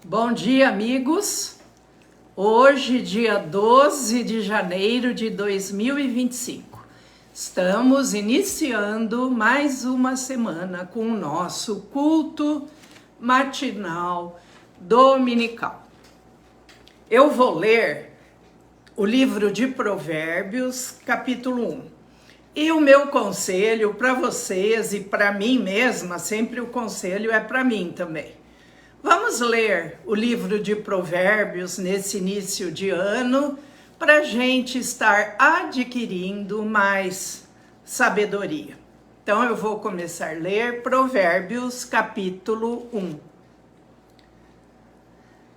Bom dia, amigos. Hoje, dia 12 de janeiro de 2025. Estamos iniciando mais uma semana com o nosso culto matinal dominical. Eu vou ler o livro de Provérbios, capítulo 1. E o meu conselho para vocês e para mim mesma, sempre o conselho é para mim também. Vamos ler o livro de Provérbios nesse início de ano para a gente estar adquirindo mais sabedoria. Então eu vou começar a ler Provérbios capítulo 1.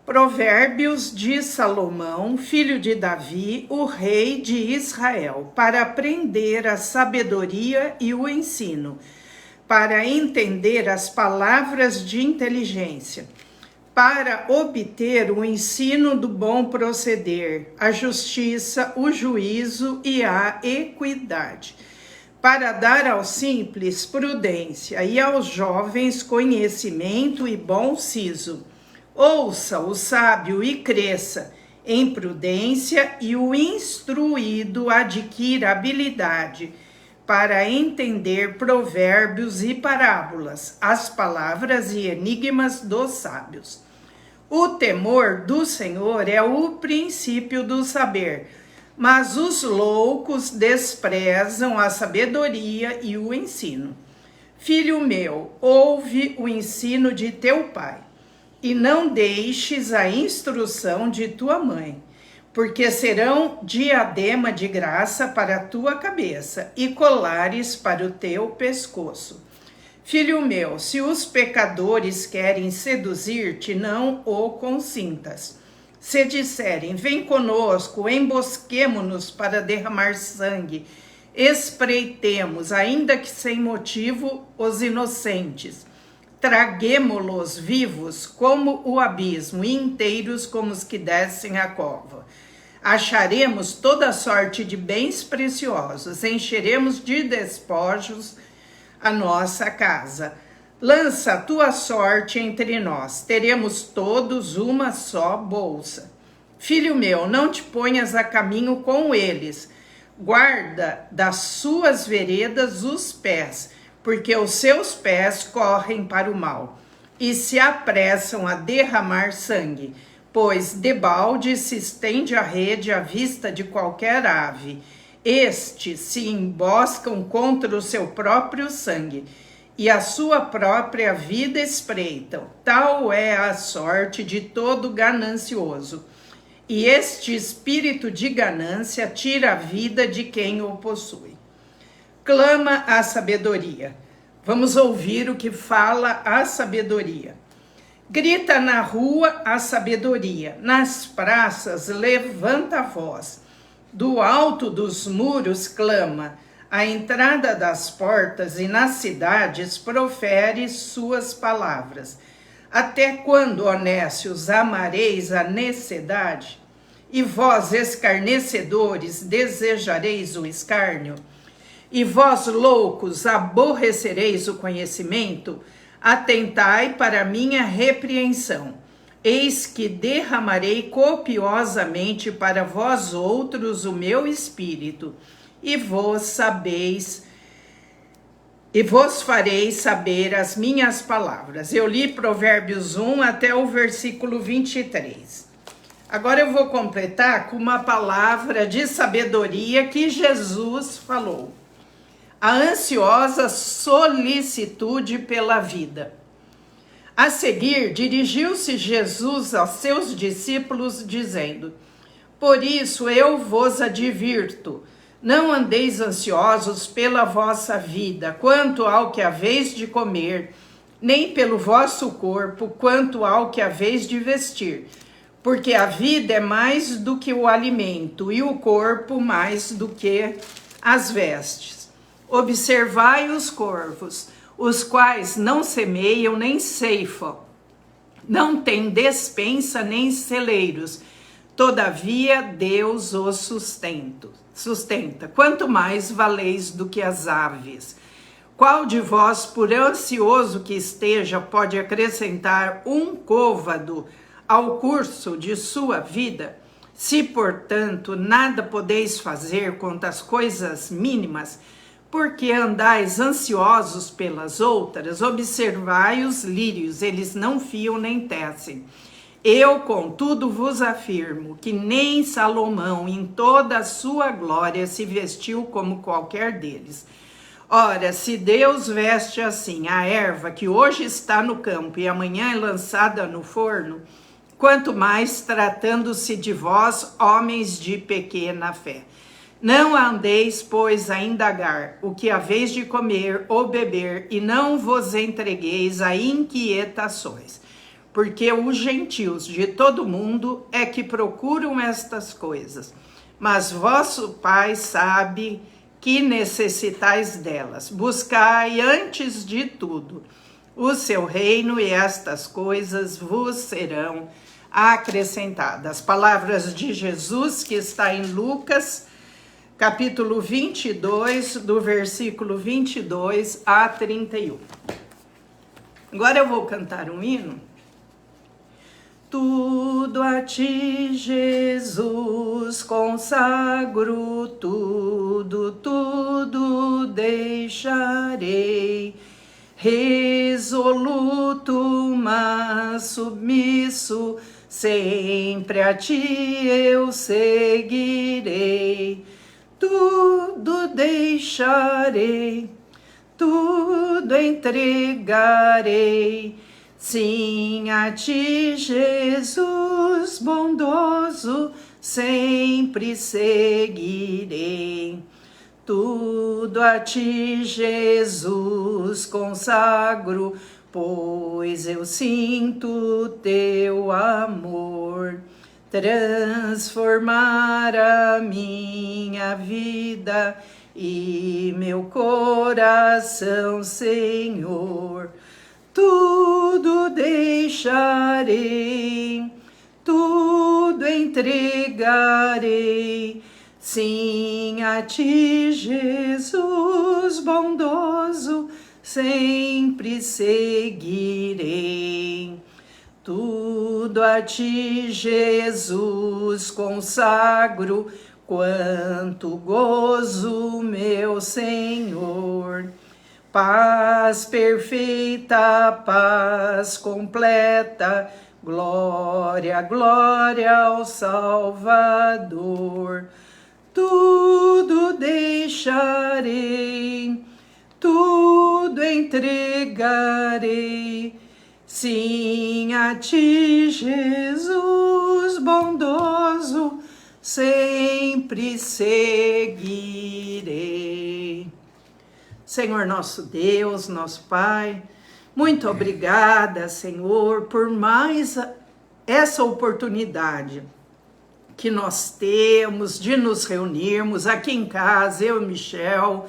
Provérbios de Salomão, filho de Davi, o rei de Israel, para aprender a sabedoria e o ensino, para entender as palavras de inteligência, para obter o ensino do bom proceder, a justiça, o juízo e a equidade, para dar aos simples prudência e aos jovens conhecimento e bom siso. Ouça o sábio e cresça em prudência, e o instruído adquira habilidade para entender provérbios e parábolas, as palavras e enigmas dos sábios. O temor do Senhor é o princípio do saber, mas os loucos desprezam a sabedoria e o ensino. Filho meu, ouve o ensino de teu pai, e não deixes a instrução de tua mãe, porque serão diadema de graça para a tua cabeça e colares para o teu pescoço. Filho meu, se os pecadores querem seduzir-te, não o consintas. Se disserem, vem conosco, embosquemo-nos para derramar sangue, espreitemos, ainda que sem motivo, os inocentes. Traguemo-los vivos como o abismo, e inteiros como os que descem a cova. Acharemos toda sorte de bens preciosos, encheremos de despojos a nossa casa. Lança a tua sorte entre nós, teremos todos uma só bolsa. Filho meu, não te ponhas a caminho com eles, guarda das suas veredas os pés, porque os seus pés correm para o mal e se apressam a derramar sangue, pois debalde se estende a rede à vista de qualquer ave. Estes se emboscam contra o seu próprio sangue e a sua própria vida espreitam. Tal é a sorte de todo ganancioso. E este espírito de ganância tira a vida de quem o possui. Clama a sabedoria. Vamos ouvir o que fala a sabedoria. Grita na rua a sabedoria, nas praças levanta a voz. Do alto dos muros clama, à entrada das portas e nas cidades profere suas palavras. Até quando, honestos, amareis a necessidade? E vós, escarnecedores, desejareis o escárnio? E vós, loucos, aborrecereis o conhecimento? Atentai para minha repreensão. Eis que derramarei copiosamente para vós outros o meu espírito, e vos farei saber as minhas palavras. Eu li Provérbios 1 até o versículo 23. Agora eu vou completar com uma palavra de sabedoria que Jesus falou. A ansiosa solicitude pela vida. A seguir, dirigiu-se Jesus aos seus discípulos, dizendo: por isso eu vos advirto, não andeis ansiosos pela vossa vida, quanto ao que haveis de comer, nem pelo vosso corpo, quanto ao que haveis de vestir. Porque a vida é mais do que o alimento, e o corpo mais do que as vestes. Observai os corvos, os quais não semeiam nem ceifam, não têm despensa nem celeiros, todavia Deus os sustenta. Quanto mais valeis do que as aves. Qual de vós, por ansioso que esteja, pode acrescentar um côvado ao curso de sua vida? Se, portanto, nada podeis fazer quanto às coisas mínimas, porque andais ansiosos pelas outras, observai os lírios, eles não fiam nem tecem. Eu, contudo, vos afirmo que nem Salomão, em toda a sua glória, se vestiu como qualquer deles. Ora, se Deus veste assim a erva que hoje está no campo e amanhã é lançada no forno, quanto mais tratando-se de vós, homens de pequena fé. Não andeis, pois, a indagar o que haveis de comer ou beber, e não vos entregueis a inquietações, porque os gentios de todo mundo é que procuram estas coisas, mas vosso Pai sabe que necessitais delas. Buscai antes de tudo o seu reino, e estas coisas vos serão acrescentadas. Palavras de Jesus que está em Lucas, capítulo 22, do versículo 22 a 31. Agora eu vou cantar um hino. Tudo a ti, Jesus, consagro, tudo deixarei. Resoluto, mas submisso, sempre a ti eu seguirei. Tudo deixarei, tudo entregarei. Sim, a ti, Jesus bondoso, sempre seguirei. Tudo a ti, Jesus, consagro, pois eu sinto teu amor transformar a minha vida e meu coração, Senhor. Tudo deixarei, tudo entregarei. Sim, a ti, Jesus bondoso, sempre seguirei. Tudo a ti, Jesus, consagro, quanto gozo, meu Senhor. Paz perfeita, paz completa, glória, glória ao Salvador. Tudo deixarei, tudo entregarei. Sim, a ti, Jesus bondoso, sempre seguirei. Senhor nosso Deus, nosso Pai, muito obrigada, Senhor, por mais essa oportunidade que nós temos de nos reunirmos aqui em casa, eu e Michel,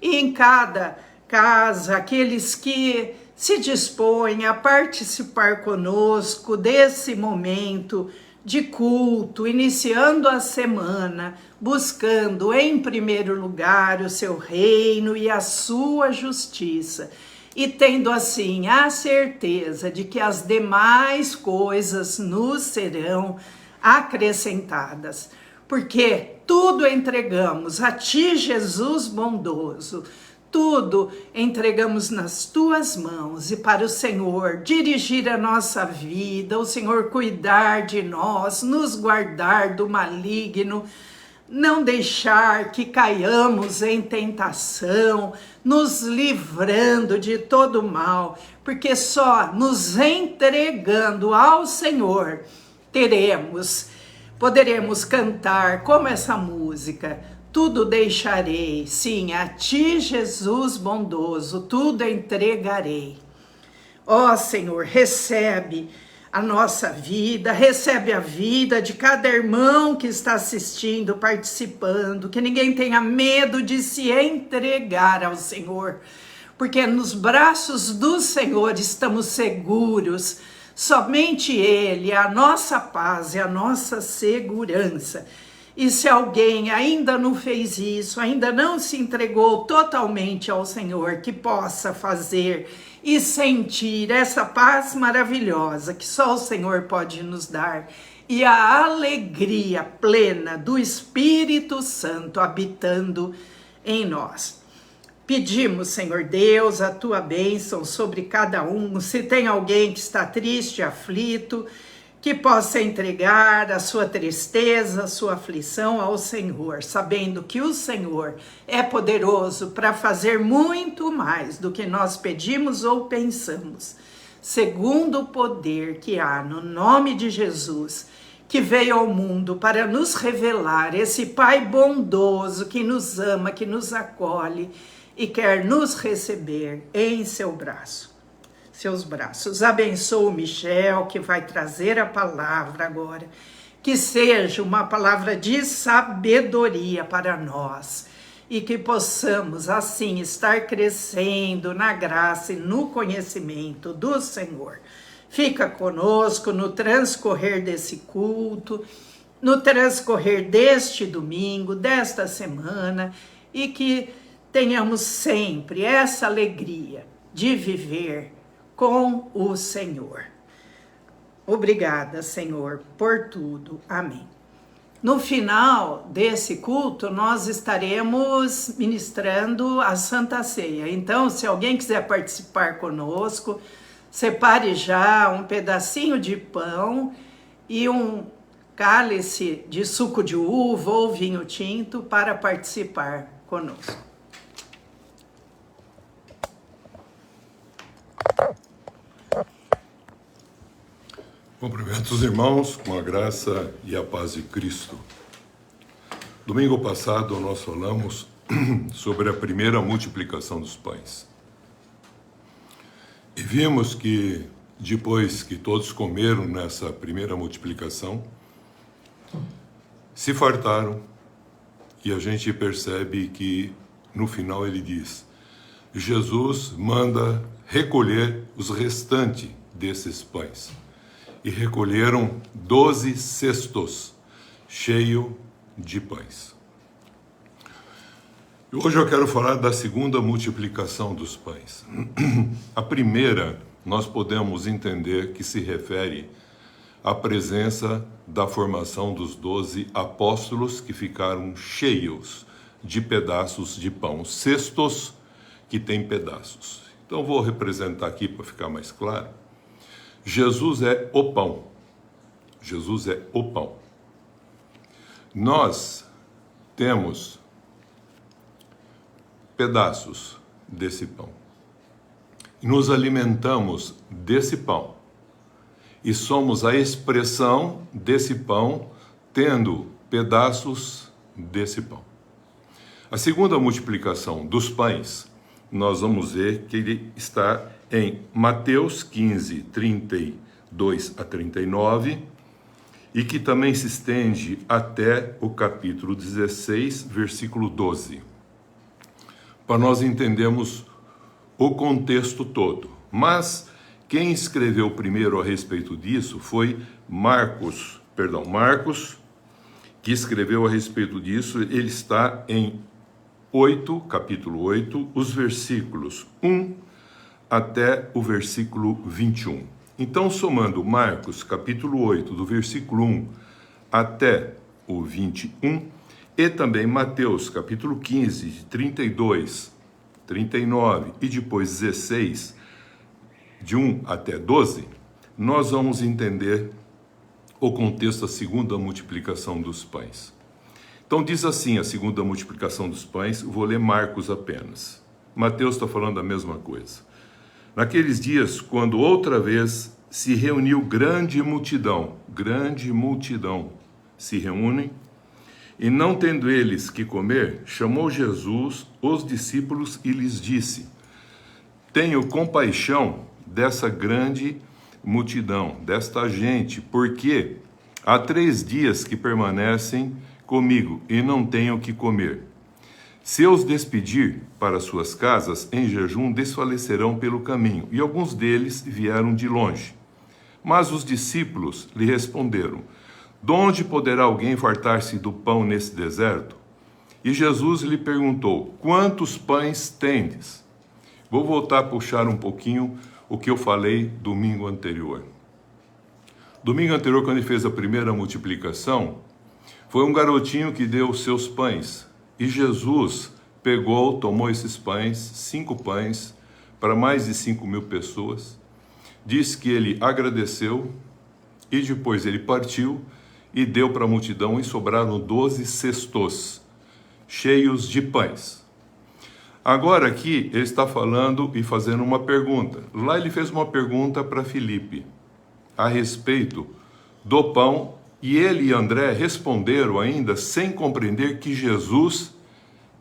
e em cada casa, aqueles que se dispõem a participar conosco desse momento de culto, iniciando a semana, buscando em primeiro lugar o seu reino e a sua justiça, e tendo assim a certeza de que as demais coisas nos serão acrescentadas, porque tudo entregamos a ti, Jesus bondoso. Tudo entregamos nas tuas mãos, e para o Senhor dirigir a nossa vida, o Senhor cuidar de nós, nos guardar do maligno, não deixar que caiamos em tentação, nos livrando de todo mal, porque só nos entregando ao Senhor poderemos cantar como essa música. Tudo deixarei, sim, a ti, Jesus bondoso, tudo entregarei. Ó Senhor, recebe a nossa vida, recebe a vida de cada irmão que está assistindo, participando, que ninguém tenha medo de se entregar ao Senhor, porque nos braços do Senhor estamos seguros. Somente Ele é a nossa paz e a nossa segurança. E se alguém ainda não fez isso, ainda não se entregou totalmente ao Senhor, que possa fazer e sentir essa paz maravilhosa que só o Senhor pode nos dar e a alegria plena do Espírito Santo habitando em nós. Pedimos, Senhor Deus, a tua bênção sobre cada um. Se tem alguém que está triste, aflito, que possa entregar a sua tristeza, a sua aflição ao Senhor, sabendo que o Senhor é poderoso para fazer muito mais do que nós pedimos ou pensamos, segundo o poder que há no nome de Jesus, que veio ao mundo para nos revelar esse Pai bondoso que nos ama, que nos acolhe e quer nos receber em seus braços. Abençoa o Michel, que vai trazer a palavra agora. Que seja uma palavra de sabedoria para nós. E que possamos, assim, estar crescendo na graça e no conhecimento do Senhor. Fica conosco no transcorrer desse culto, no transcorrer deste domingo, desta semana. E que tenhamos sempre essa alegria de viver com o Senhor. Obrigada, Senhor, por tudo. Amém. No final desse culto, nós estaremos ministrando a Santa Ceia. Então, se alguém quiser participar conosco, separe já um pedacinho de pão e um cálice de suco de uva ou vinho tinto para participar conosco. Cumprimento os irmãos com a graça e a paz de Cristo. Domingo passado nós falamos sobre a primeira multiplicação dos pães. E vimos que depois que todos comeram nessa primeira multiplicação, se fartaram, e a gente percebe que no final ele diz: Jesus manda recolher os restantes desses pães. E recolheram 12 cestos cheios de pães. E hoje eu quero falar da segunda multiplicação dos pães. A primeira, nós podemos entender que se refere à presença da formação dos 12 apóstolos que ficaram cheios de pedaços de pão, cestos que têm pedaços. Então vou representar aqui para ficar mais claro. Jesus é o pão. Jesus é o pão. Nós temos pedaços desse pão. Nos alimentamos desse pão. E somos a expressão desse pão, tendo pedaços desse pão. A segunda multiplicação dos pães, nós vamos ver que ele está em Mateus 15, 32 a 39, e que também se estende até o capítulo 16, versículo 12, para nós entendermos o contexto todo. Mas quem escreveu primeiro a respeito disso foi Marcos, que escreveu a respeito disso. Ele está em capítulo 8, os versículos 1 até o versículo 21. Então, somando Marcos, capítulo 8, do versículo 1 até o 21, e também Mateus, capítulo 15, de 32, 39 e depois 16, de 1 até 12, nós vamos entender o contexto da segunda multiplicação dos pães. Então diz assim a segunda multiplicação dos pães, vou ler Marcos apenas. Mateus está falando a mesma coisa. Naqueles dias, quando outra vez se reuniu grande multidão se reúnem, e não tendo eles que comer, chamou Jesus os discípulos e lhes disse: tenho compaixão dessa grande multidão, desta gente, porque há 3 dias que permanecem comigo e não tenho o que comer. Se eu os despedir para suas casas, em jejum desfalecerão pelo caminho. E alguns deles vieram de longe. Mas os discípulos lhe responderam: de onde poderá alguém fartar-se do pão nesse deserto? E Jesus lhe perguntou: quantos pães tendes? Vou voltar a puxar um pouquinho o que eu falei domingo anterior. Domingo anterior, quando ele fez a primeira multiplicação, foi um garotinho que deu os seus pães. E Jesus pegou, tomou esses pães, 5 pães, para mais de 5.000 pessoas. Diz que ele agradeceu e depois ele partiu e deu para a multidão e sobraram 12 cestos cheios de pães. Agora aqui ele está falando e fazendo uma pergunta. Lá ele fez uma pergunta para Filipe a respeito do pão e ele e André responderam ainda sem compreender que Jesus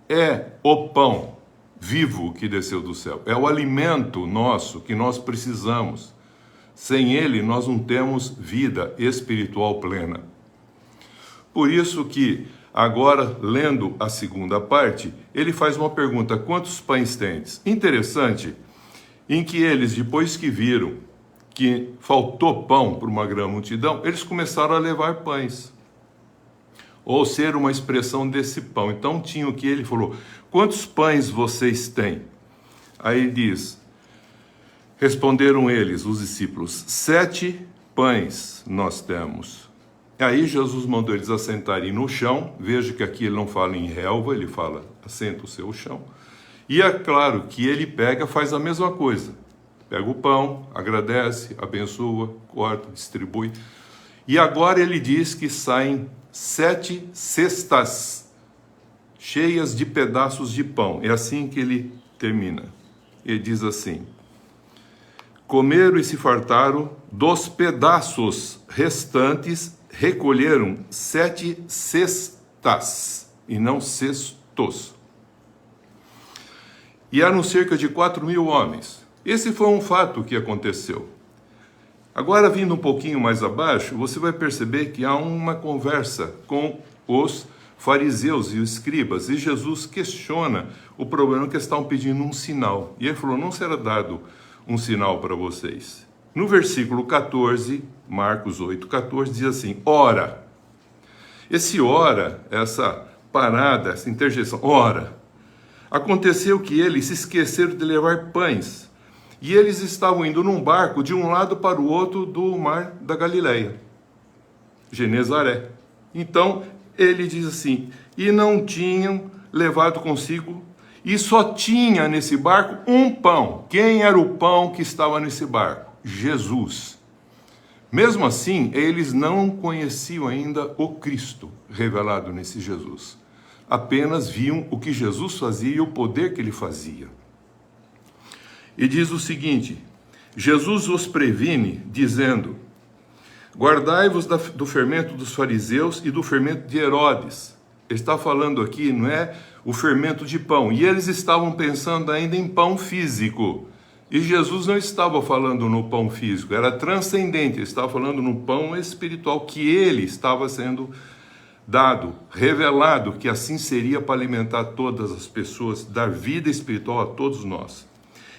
é o pão vivo que desceu do céu. É o alimento nosso que nós precisamos. Sem ele nós não temos vida espiritual plena. Por isso que agora, lendo a segunda parte, ele faz uma pergunta: quantos pães tendes? Interessante, em que eles, depois que viram que faltou pão para uma grande multidão, eles começaram a levar pães, ou ser uma expressão desse pão. Então tinha o que ele falou: quantos pães vocês têm? Aí diz, responderam eles, os discípulos, 7 pães nós temos. Aí Jesus mandou eles assentarem no chão. Veja que aqui ele não fala em relva, ele fala assenta o seu chão. E é claro que ele pega, faz a mesma coisa. Pega o pão, agradece, abençoa, corta, distribui. E agora ele diz que saem 7 cestas cheias de pedaços de pão. É assim que ele termina. Ele diz assim: comeram e se fartaram dos pedaços restantes, recolheram 7 cestas, e não cestos. E eram cerca de 4.000 homens. Esse foi um fato que aconteceu. Agora, vindo um pouquinho mais abaixo, você vai perceber que há uma conversa com os fariseus e os escribas, e Jesus questiona o problema que estavam pedindo um sinal. E ele falou: não será dado um sinal para vocês. No versículo 14, Marcos 8,14, diz assim: ora. Esse ora, essa parada, essa interjeição, ora. Aconteceu que eles se esqueceram de levar pães, e eles estavam indo num barco de um lado para o outro do mar da Galileia, Genezaré. Então, ele diz assim: e não tinham levado consigo, e só tinha nesse barco um pão. Quem era o pão que estava nesse barco? Jesus. Mesmo assim, eles não conheciam ainda o Cristo revelado nesse Jesus. Apenas viam o que Jesus fazia e o poder que ele fazia. E diz o seguinte: Jesus os previne, dizendo: guardai-vos do fermento dos fariseus e do fermento de Herodes. Ele está falando aqui, não é o fermento de pão. E eles estavam pensando ainda em pão físico. E Jesus não estava falando no pão físico, era transcendente, ele estava falando no pão espiritual que ele estava sendo dado, revelado, que assim seria para alimentar todas as pessoas, dar vida espiritual a todos nós.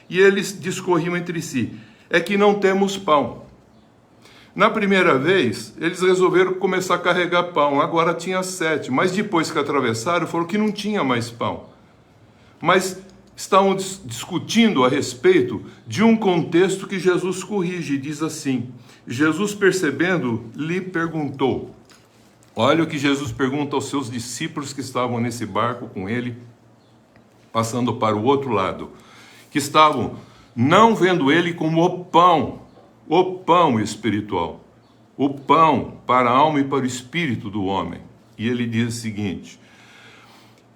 E eles discorriam entre si: é que não temos pão. Na primeira vez, eles resolveram começar a carregar pão, agora tinha 7, mas depois que atravessaram, foram que não tinha mais pão. Mas estavam discutindo a respeito de um contexto que Jesus corrige, e diz assim: Jesus, percebendo, lhe perguntou. Olha o que Jesus pergunta aos seus discípulos que estavam nesse barco com ele, passando para o outro lado, que estavam não vendo ele como o pão espiritual, o pão para a alma e para o espírito do homem. E ele diz o seguinte,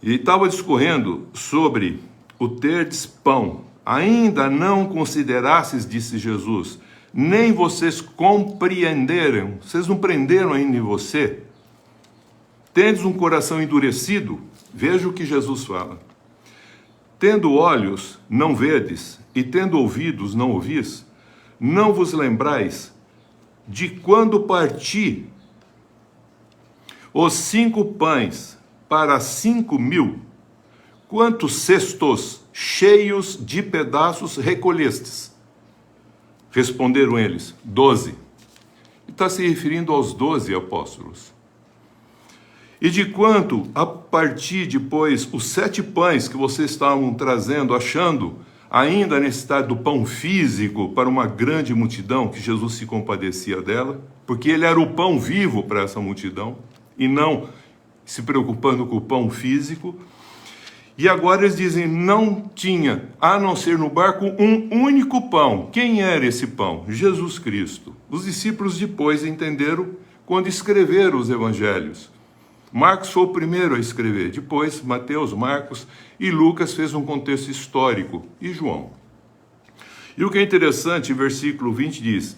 ele estava discorrendo sobre o terdes pão, ainda não considerastes, disse Jesus, nem vocês compreenderam, vocês não prenderam ainda em você? Tendes um coração endurecido? Veja o que Jesus fala. Tendo olhos, não vedes, e tendo ouvidos, não ouvis? Não vos lembrais de quando parti os 5 pães para 5.000? Quantos cestos cheios de pedaços recolhestes? Responderam eles: 12. Está se referindo aos 12 apóstolos. E de quanto a partir depois os 7 pães que vocês estavam trazendo, achando ainda a necessidade do pão físico para uma grande multidão, que Jesus se compadecia dela, porque ele era o pão vivo para essa multidão, e não se preocupando com o pão físico. E agora eles dizem, não tinha, a não ser no barco, um único pão. Quem era esse pão? Jesus Cristo. Os discípulos depois entenderam quando escreveram os evangelhos. Marcos foi o primeiro a escrever, depois Mateus, Marcos e Lucas fez um contexto histórico, e João. E o que é interessante, versículo 20 diz,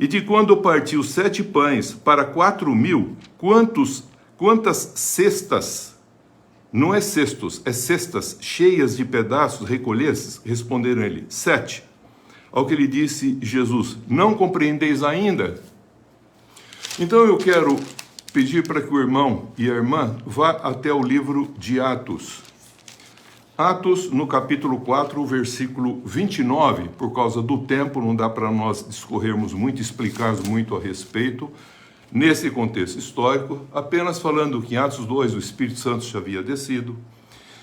e de quando partiu 7 pães para 4.000, quantas cestas, não é cestos, é cestas cheias de pedaços recolhesses? Responderam ele, 7. Ao que lhe disse Jesus, não compreendeis ainda? Então eu quero pedir para que o irmão e a irmã vá até o livro de Atos. Atos, no capítulo 4, versículo 29, por causa do tempo, não dá para nós discorrermos muito, explicarmos muito a respeito, nesse contexto histórico, apenas falando que em Atos 2 o Espírito Santo já havia descido,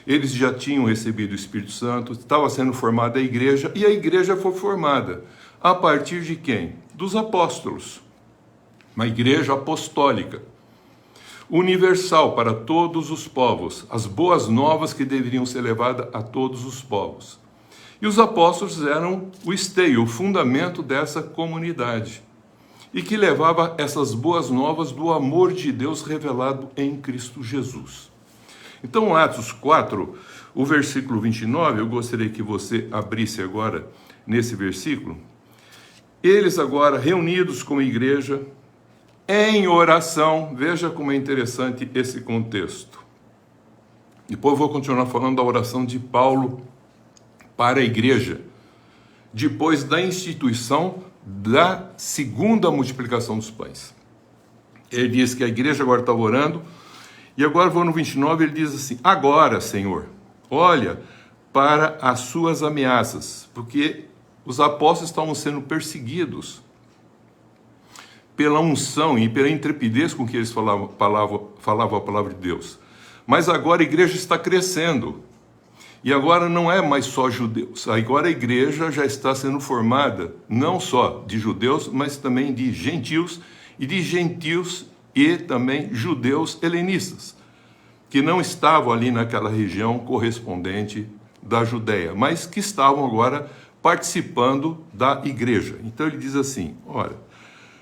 eles já tinham recebido o Espírito Santo, estava sendo formada a igreja, e a igreja foi formada a partir de quem? Dos apóstolos. Uma igreja apostólica, universal para todos os povos, as boas novas que deveriam ser levadas a todos os povos. E os apóstolos eram o esteio, o fundamento dessa comunidade, e que levava essas boas novas do amor de Deus revelado em Cristo Jesus. Então, Atos 4, o versículo 29, eu gostaria que você abrisse agora nesse versículo. Eles agora reunidos como igreja, em oração, veja como é interessante esse contexto. Depois eu vou continuar falando da oração de Paulo para a igreja, depois da instituição da segunda multiplicação dos pães. Ele diz que a igreja agora estava orando, e agora vou no 29, ele diz assim, agora, Senhor, olha para as suas ameaças, porque os apóstolos estavam sendo perseguidos pela unção e pela intrepidez com que eles falavam a palavra de Deus. Mas agora a igreja está crescendo. E agora não é mais só judeus. Agora a igreja já está sendo formada não só de judeus, mas também de gentios e também judeus helenistas, que não estavam ali naquela região correspondente da Judéia, mas que estavam agora participando da igreja. Então ele diz assim, olha,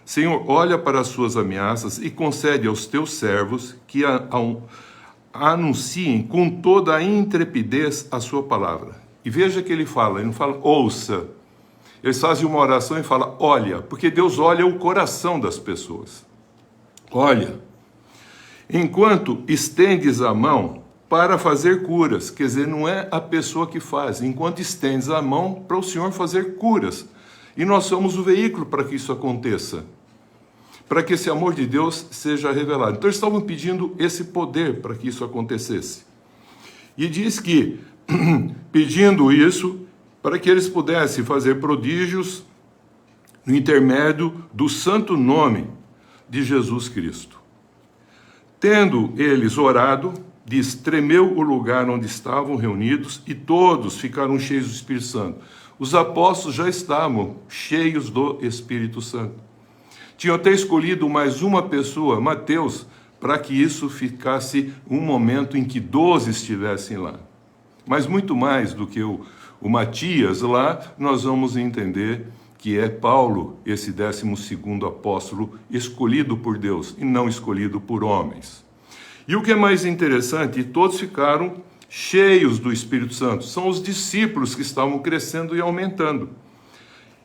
Senhor, olha para as suas ameaças e concede aos teus servos que anunciem com toda a intrepidez a sua palavra. E veja que ele não fala ouça. Eles fazem uma oração e falam olha, porque Deus olha o coração das pessoas. Olha, enquanto estendes a mão para fazer curas, quer dizer, não é a pessoa que faz, enquanto estendes a mão para o Senhor fazer curas. E nós somos o veículo para que isso aconteça, para que esse amor de Deus seja revelado. Então eles estavam pedindo esse poder para que isso acontecesse. E diz que, pedindo isso, para que eles pudessem fazer prodígios no intermédio do santo nome de Jesus Cristo. Tendo eles orado, diz, tremeu o lugar onde estavam reunidos e todos ficaram cheios do Espírito Santo. Os apóstolos já estavam cheios do Espírito Santo. Tinham até escolhido mais uma pessoa, Mateus, para que isso ficasse um momento em que 12 estivessem lá. Mas muito mais do que o Matias lá, nós vamos entender que é Paulo, esse 12º apóstolo, escolhido por Deus e não escolhido por homens. E o que é mais interessante, todos ficaram cheios do Espírito Santo. São os discípulos que estavam crescendo e aumentando.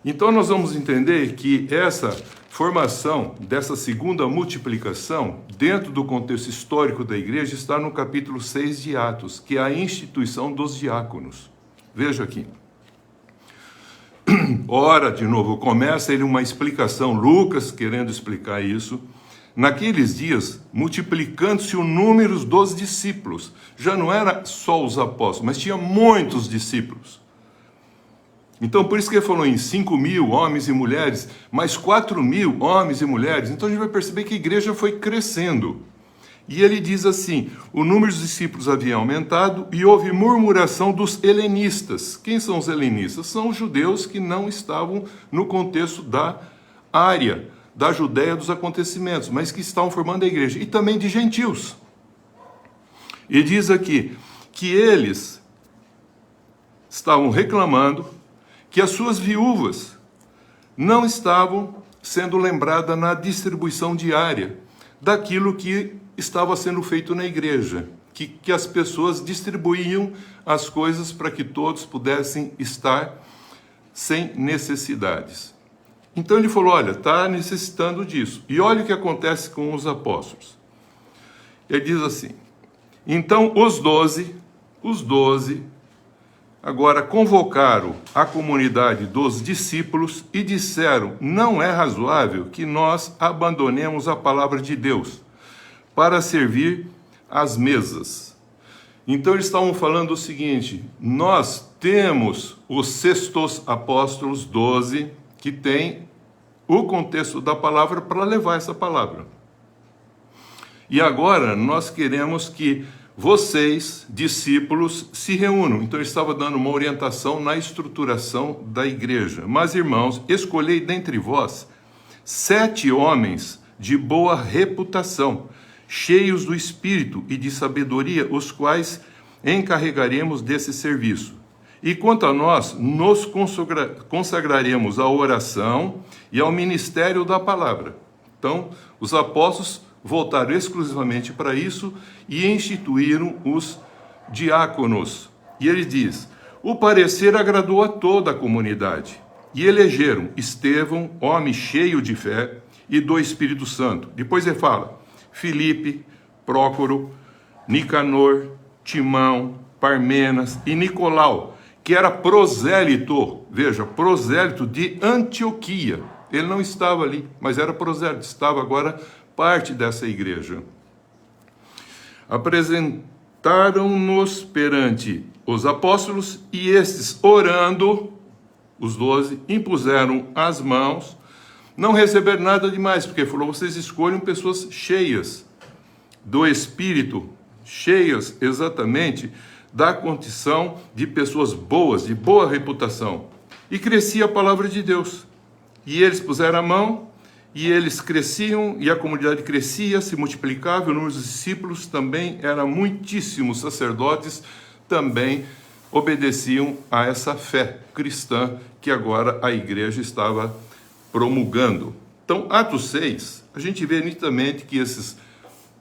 Então nós vamos entender que essa formação dessa segunda multiplicação, dentro do contexto histórico da igreja, está no capítulo 6 de Atos, que é a instituição dos diáconos. Veja aqui. Ora, de novo, começa ele uma explicação, Lucas querendo explicar isso. Naqueles dias, multiplicando-se o número dos discípulos. Já não era só os apóstolos, mas tinha muitos discípulos. Então, por isso que ele falou em 5.000 homens e mulheres, mais 4.000 homens e mulheres. Então, a gente vai perceber que a igreja foi crescendo. E ele diz assim: o número dos discípulos havia aumentado e houve murmuração dos helenistas. Quem são os helenistas? São os judeus que não estavam no contexto da área da Judéia dos acontecimentos, mas que estavam formando a igreja, e também de gentios. E diz aqui que eles estavam reclamando que as suas viúvas não estavam sendo lembradas na distribuição diária daquilo que estava sendo feito na igreja, que as pessoas distribuíam as coisas para que todos pudessem estar sem necessidades. Então ele falou: olha, está necessitando disso. E olha o que acontece com os apóstolos. Ele diz assim: então os 12 agora convocaram a comunidade dos discípulos e disseram: não é razoável que nós abandonemos a palavra de Deus para servir às mesas. Então eles estavam falando o seguinte: nós temos os sextos apóstolos, 12, que tem o contexto da palavra para levar essa palavra. E agora nós queremos que vocês, discípulos, se reúnam. Então ele estava dando uma orientação na estruturação da igreja. Mas, irmãos, escolhei dentre vós 7 homens de boa reputação, cheios do Espírito e de sabedoria, os quais encarregaremos desse serviço. E quanto a nós, nos consagraremos à oração e ao ministério da palavra. Então, os apóstolos voltaram exclusivamente para isso e instituíram os diáconos. E ele diz: o parecer agradou a toda a comunidade. E elegeram Estevão, homem cheio de fé e do Espírito Santo. Depois ele fala: Filipe, Prócoro, Nicanor, Timão, Parmenas e Nicolau, que era prosélito, veja, prosélito de Antioquia. Ele não estava ali, mas era prosélito, estava agora parte dessa igreja. Apresentaram-nos perante os apóstolos e estes, orando, os 12, impuseram as mãos, não receberam nada demais, porque falou: vocês escolhem pessoas cheias do Espírito, cheias exatamente da condição de pessoas boas, de boa reputação. E crescia a palavra de Deus. E eles puseram a mão, e eles cresciam, e a comunidade crescia, se multiplicava, o número dos discípulos também era muitíssimo. Sacerdotes também obedeciam a essa fé cristã que agora a igreja estava promulgando. Então, Atos 6, a gente vê nitidamente que esses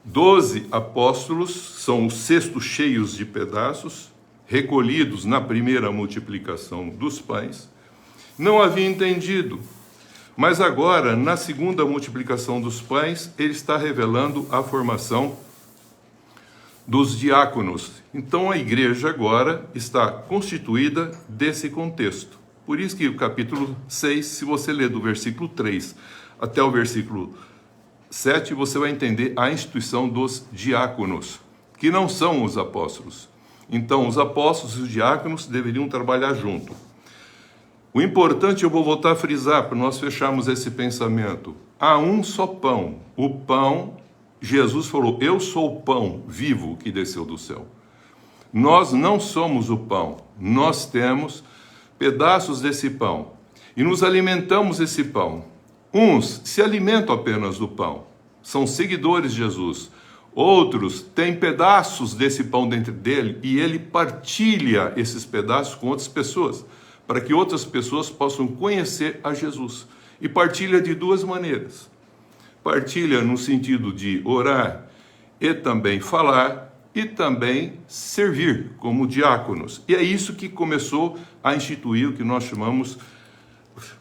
12 apóstolos são os cestos cheios de pedaços, recolhidos na primeira multiplicação dos pães. Não havia entendido, mas agora, na segunda multiplicação dos pães, ele está revelando a formação dos diáconos. Então a igreja agora está constituída desse contexto. Por isso que o capítulo 6, se você ler do versículo 3 até o versículo 7, você vai entender a instituição dos diáconos, que não são os apóstolos. Então, os apóstolos e os diáconos deveriam trabalhar junto. O importante, eu vou voltar a frisar, para nós fecharmos esse pensamento. Há um só pão. O pão, Jesus falou: eu sou o pão vivo que desceu do céu. Nós não somos o pão. Nós temos pedaços desse pão. E nos alimentamos desse pão. Uns se alimentam apenas do pão, são seguidores de Jesus. Outros têm pedaços desse pão dentro dele e ele partilha esses pedaços com outras pessoas, para que outras pessoas possam conhecer a Jesus. E partilha de duas maneiras. Partilha no sentido de orar e também falar e também servir como diáconos. E é isso que começou a instituir o que nós chamamos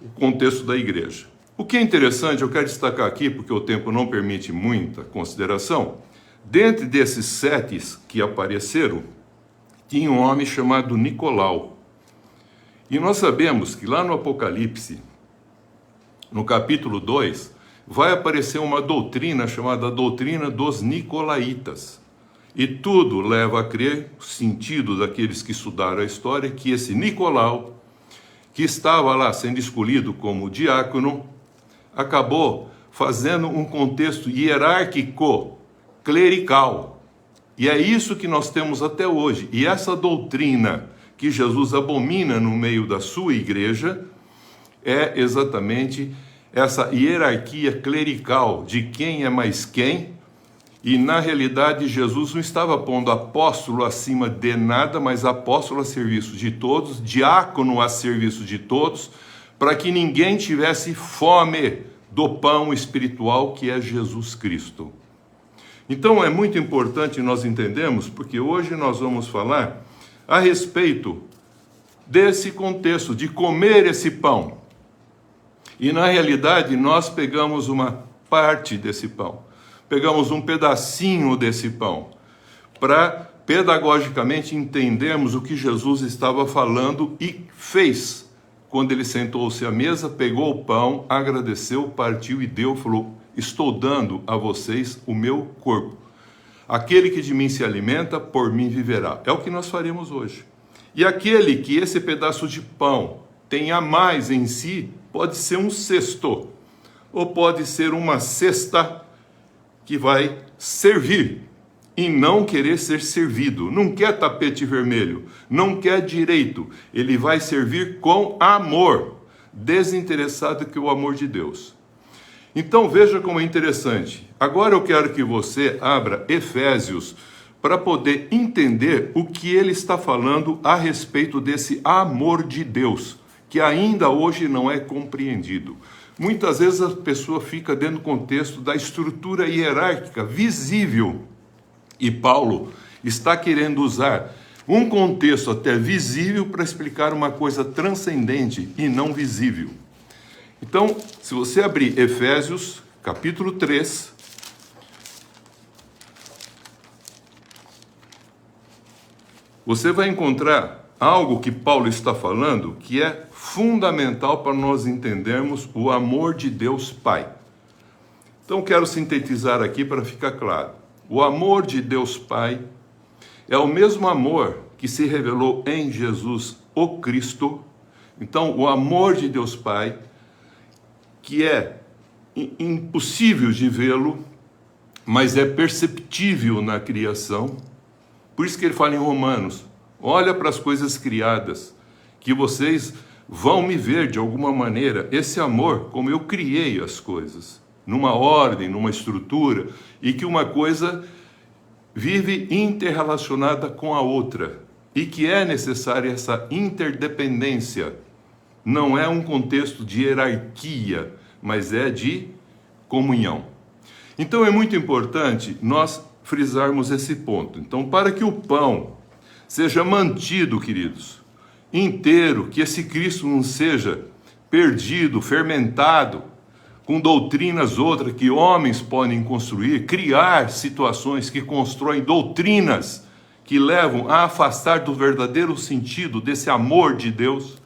o contexto da igreja. O que é interessante, eu quero destacar aqui, porque o tempo não permite muita consideração, dentre desses 7 que apareceram, tinha um homem chamado Nicolau. E nós sabemos que lá no Apocalipse, no capítulo 2, vai aparecer uma doutrina chamada doutrina dos Nicolaitas. E tudo leva a crer, o sentido daqueles que estudaram a história, que esse Nicolau, que estava lá sendo escolhido como diácono, acabou fazendo um contexto hierárquico clerical. E é isso que nós temos até hoje. E essa doutrina que Jesus abomina no meio da sua igreja é exatamente essa hierarquia clerical de quem é mais quem. E na realidade Jesus não estava pondo apóstolo acima de nada, mas apóstolo a serviço de todos, diácono a serviço de todos, para que ninguém tivesse fome do pão espiritual que é Jesus Cristo. Então é muito importante nós entendermos, porque hoje nós vamos falar a respeito desse contexto de comer esse pão. E na realidade nós pegamos uma parte desse pão, pegamos um pedacinho desse pão, para pedagogicamente entendermos o que Jesus estava falando e fez. Quando ele sentou-se à mesa, pegou o pão, agradeceu, partiu e deu, falou: estou dando a vocês o meu corpo. Aquele que de mim se alimenta, por mim viverá. É o que nós faremos hoje. E aquele que esse pedaço de pão tem a mais em si, pode ser um cesto, ou pode ser uma cesta que vai servir e não querer ser servido. Não quer tapete vermelho, não quer direito. Ele vai servir com amor, desinteressado que o amor de Deus. Então veja como é interessante. Agora eu quero que você abra Efésios para poder entender o que ele está falando a respeito desse amor de Deus, que ainda hoje não é compreendido. Muitas vezes a pessoa fica dentro do contexto da estrutura hierárquica visível. E Paulo está querendo usar um contexto até visível para explicar uma coisa transcendente e não visível. Então, se você abrir Efésios, capítulo 3, você vai encontrar algo que Paulo está falando que é fundamental para nós entendermos o amor de Deus Pai. Então, quero sintetizar aqui para ficar claro. O amor de Deus Pai é o mesmo amor que se revelou em Jesus, o Cristo. Então, o amor de Deus Pai, que é impossível de vê-lo, mas é perceptível na criação. Por isso que ele fala em Romanos: olha para as coisas criadas, que vocês vão me ver de alguma maneira, esse amor, como eu criei as coisas, numa ordem, numa estrutura, e que uma coisa vive interrelacionada com a outra, e que é necessária essa interdependência. Não é um contexto de hierarquia, mas é de comunhão. Então é muito importante nós frisarmos esse ponto. Então, para que o pão seja mantido, queridos, inteiro, que esse Cristo não seja perdido, fermentado, com doutrinas outras que homens podem construir, criar situações que constroem doutrinas que levam a afastar do verdadeiro sentido desse amor de Deus,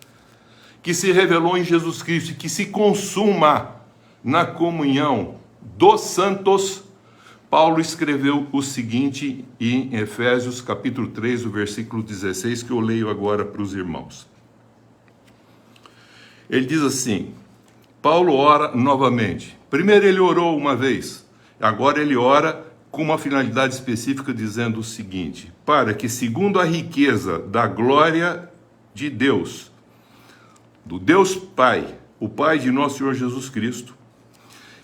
que se revelou em Jesus Cristo e que se consuma na comunhão dos santos. Paulo escreveu o seguinte em Efésios capítulo 3, o versículo 16, que eu leio agora para os irmãos. Ele diz assim, Paulo ora novamente. Primeiro ele orou uma vez, agora ele ora com uma finalidade específica, dizendo o seguinte: para que segundo a riqueza da glória de Deus, do Deus Pai, o Pai de nosso Senhor Jesus Cristo,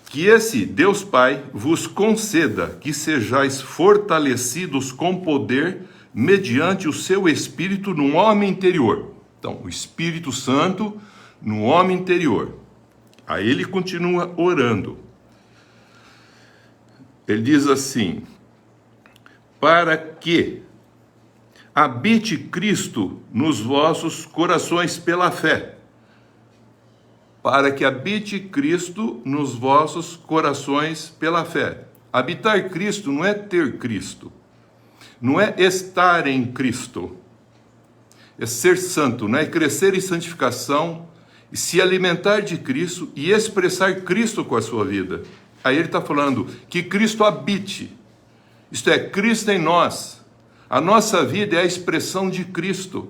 que esse Deus Pai vos conceda que sejais fortalecidos com poder mediante o seu Espírito no homem interior. Então, o Espírito Santo no homem interior. Aí ele continua orando. Ele diz assim: para que habite Cristo nos vossos corações pela fé. Para que habite Cristo nos vossos corações pela fé. Habitar Cristo não é ter Cristo, não é estar em Cristo, é ser santo, não é crescer em santificação, e se alimentar de Cristo e expressar Cristo com a sua vida. Aí ele está falando que Cristo habite, isto é, Cristo em nós. A nossa vida é a expressão de Cristo.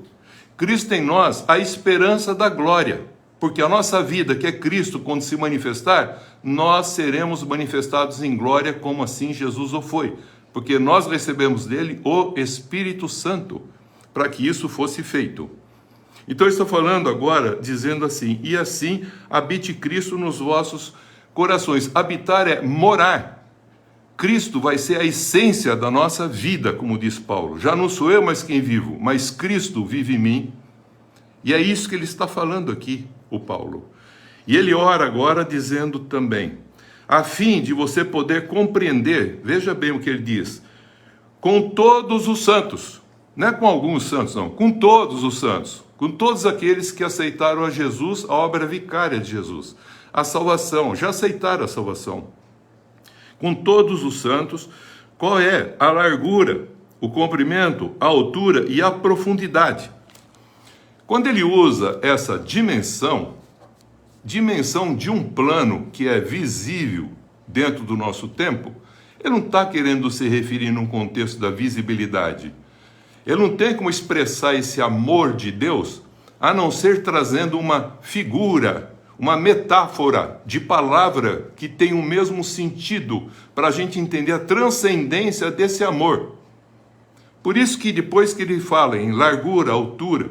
Cristo em nós, a esperança da glória. Porque a nossa vida, que é Cristo, quando se manifestar, nós seremos manifestados em glória, como assim Jesus o foi. Porque nós recebemos dele o Espírito Santo, para que isso fosse feito. Então ele está falando agora, dizendo assim: e assim habite Cristo nos vossos corações. Habitar é morar. Cristo vai ser a essência da nossa vida, como diz Paulo. Já não sou eu mais quem vivo, mas Cristo vive em mim. E é isso que ele está falando aqui, o Paulo. E ele ora agora dizendo também, a fim de você poder compreender, veja bem o que ele diz, com todos os santos, não é com alguns santos não, com todos os santos, com todos aqueles que aceitaram a Jesus, a obra vicária de Jesus, a salvação, já aceitaram a salvação. Com todos os santos, qual é a largura, o comprimento, a altura e a profundidade. Quando ele usa essa dimensão de um plano que é visível dentro do nosso tempo, ele não está querendo se referir num contexto da visibilidade. Ele não tem como expressar esse amor de Deus, a não ser trazendo uma figura, uma metáfora de palavra que tem o mesmo sentido, para a gente entender a transcendência desse amor. Por isso que depois que ele fala em largura, altura,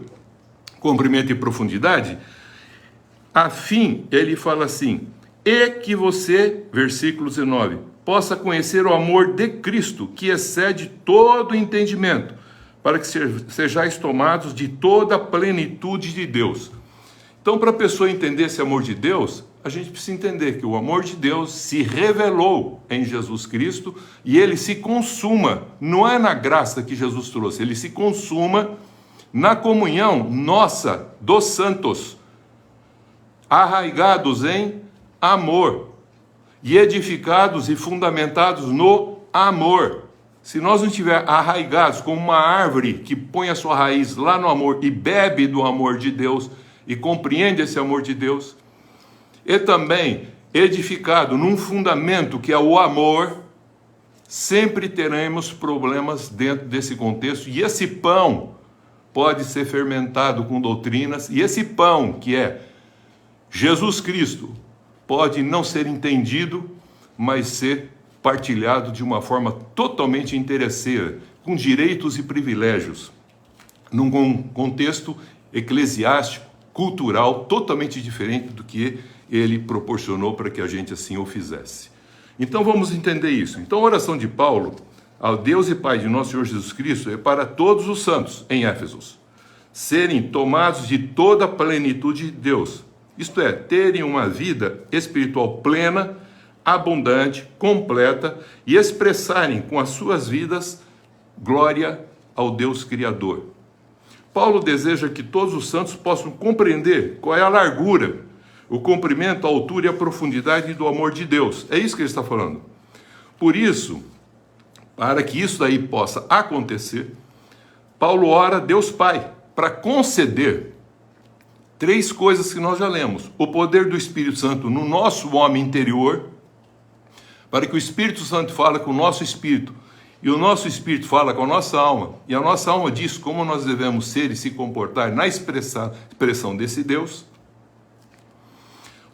comprimento e profundidade, afim, ele fala assim, e que você, versículo 19, possa conhecer o amor de Cristo, que excede todo entendimento, para que sejais tomados de toda a plenitude de Deus. Então, para a pessoa entender esse amor de Deus, a gente precisa entender que o amor de Deus se revelou em Jesus Cristo e ele se consuma, não é na graça que Jesus trouxe, ele se consuma na comunhão nossa dos santos, arraigados em amor e edificados e fundamentados no amor. Se nós não estivermos arraigados como uma árvore que põe a sua raiz lá no amor e bebe do amor de Deus e compreende esse amor de Deus, e também edificado num fundamento que é o amor, sempre teremos problemas dentro desse contexto, e esse pão pode ser fermentado com doutrinas, e esse pão que é Jesus Cristo pode não ser entendido, mas ser partilhado de uma forma totalmente interesseira, com direitos e privilégios, num contexto eclesiástico, cultural, totalmente diferente do que ele proporcionou para que a gente assim o fizesse. Então vamos entender isso. Então a oração de Paulo ao Deus e Pai de nosso Senhor Jesus Cristo é para todos os santos em Éfesos serem tomados de toda a plenitude de Deus, isto é, terem uma vida espiritual plena, abundante, completa e expressarem com as suas vidas glória ao Deus Criador. Paulo deseja que todos os santos possam compreender qual é a largura, o comprimento, a altura e a profundidade do amor de Deus. É isso que ele está falando. Por isso, para que isso daí possa acontecer, Paulo ora a Deus Pai para conceder 3 coisas que nós já lemos. O poder do Espírito Santo no nosso homem interior, para que o Espírito Santo fale com o nosso espírito, e o nosso espírito fala com a nossa alma, e a nossa alma diz como nós devemos ser e se comportar na expressão desse Deus.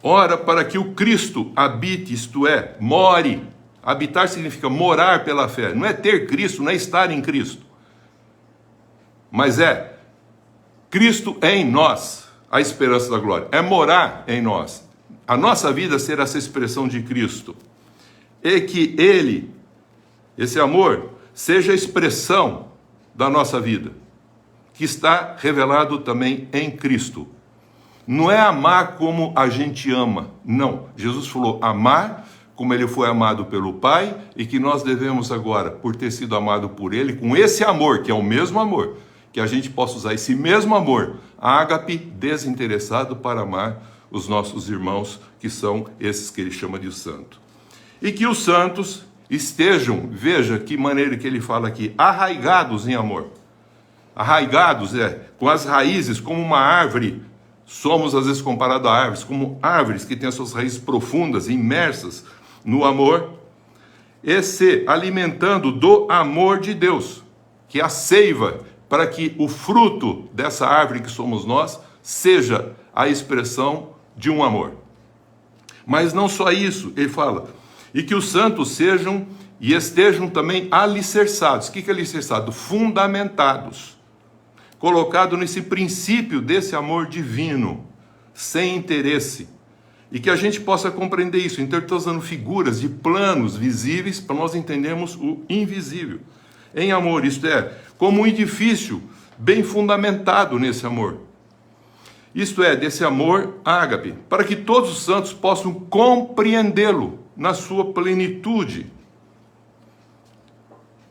Ora, para que o Cristo habite, isto é, more. Habitar significa morar pela fé. Não é ter Cristo, não é estar em Cristo. Mas é Cristo em nós, a esperança da glória. É morar em nós. A nossa vida ser essa expressão de Cristo. E que Ele, esse amor, seja a expressão da nossa vida, que está revelado também em Cristo. Não é amar como a gente ama, não. Jesus falou amar como Ele foi amado pelo Pai, e que nós devemos agora, por ter sido amado por Ele, com esse amor, que é o mesmo amor, que a gente possa usar esse mesmo amor, ágape, desinteressado, para amar os nossos irmãos, que são esses que Ele chama de santo. E que os santos estejam, veja que maneira que ele fala aqui, arraigados em amor. Arraigados com as raízes, como uma árvore. Somos às vezes comparados a árvores, como árvores que têm as suas raízes profundas, imersas no amor, e se alimentando do amor de Deus, que é a seiva, para que o fruto dessa árvore que somos nós, seja a expressão de um amor. Mas não só isso, ele fala, e que os santos sejam e estejam também alicerçados. O que é alicerçado? Fundamentados, colocado nesse princípio desse amor divino, sem interesse, e que a gente possa compreender isso. Então, estou usando figuras de planos visíveis para nós entendermos o invisível. Em amor, isto é, como um edifício bem fundamentado nesse amor. Isto é, desse amor ágape, para que todos os santos possam compreendê-lo na sua plenitude,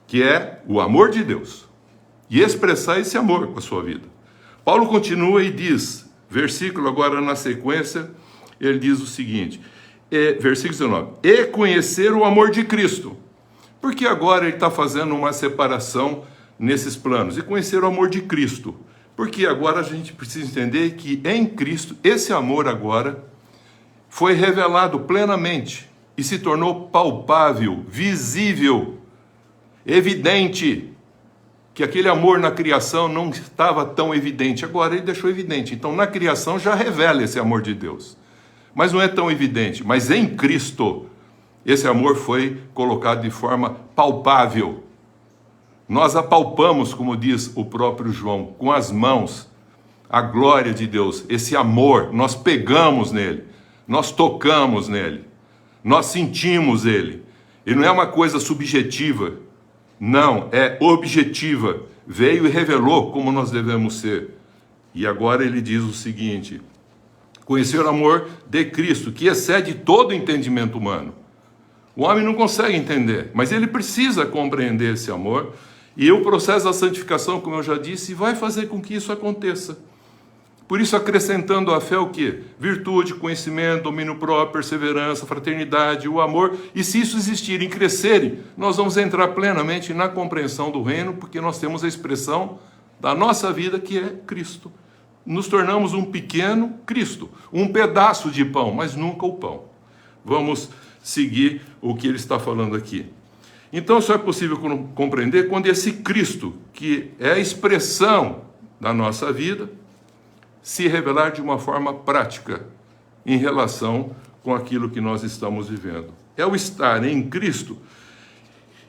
que é o amor de Deus, e expressar esse amor com a sua vida. Paulo continua e diz, versículo agora na sequência, ele diz o seguinte, versículo 19, e conhecer o amor de Cristo, porque agora ele está fazendo uma separação nesses planos, e conhecer o amor de Cristo, porque agora a gente precisa entender que em Cristo, esse amor agora foi revelado plenamente, e se tornou palpável, visível, evidente, que aquele amor na criação não estava tão evidente, agora ele deixou evidente. Então na criação já revela esse amor de Deus, mas não é tão evidente. Mas em Cristo, esse amor foi colocado de forma palpável. Nós apalpamos, como diz o próprio João, com as mãos, a glória de Deus, esse amor, nós pegamos nele, nós tocamos nele, nós sentimos ele. Ele não é uma coisa subjetiva, não, é objetiva. Veio e revelou como nós devemos ser. E agora ele diz o seguinte, conhecer o amor de Cristo, que excede todo entendimento humano. O homem não consegue entender, mas ele precisa compreender esse amor, e o processo da santificação, como eu já disse, vai fazer com que isso aconteça. Por isso, acrescentando à fé o quê? Virtude, conhecimento, domínio próprio, perseverança, fraternidade, o amor. E se isso existirem, crescerem, nós vamos entrar plenamente na compreensão do reino, porque nós temos a expressão da nossa vida, que é Cristo. Nos tornamos um pequeno Cristo, um pedaço de pão, mas nunca o pão. Vamos seguir o que ele está falando aqui. Então, só é possível compreender quando esse Cristo, que é a expressão da nossa vida, se revelar de uma forma prática em relação com aquilo que nós estamos vivendo. É o estar em Cristo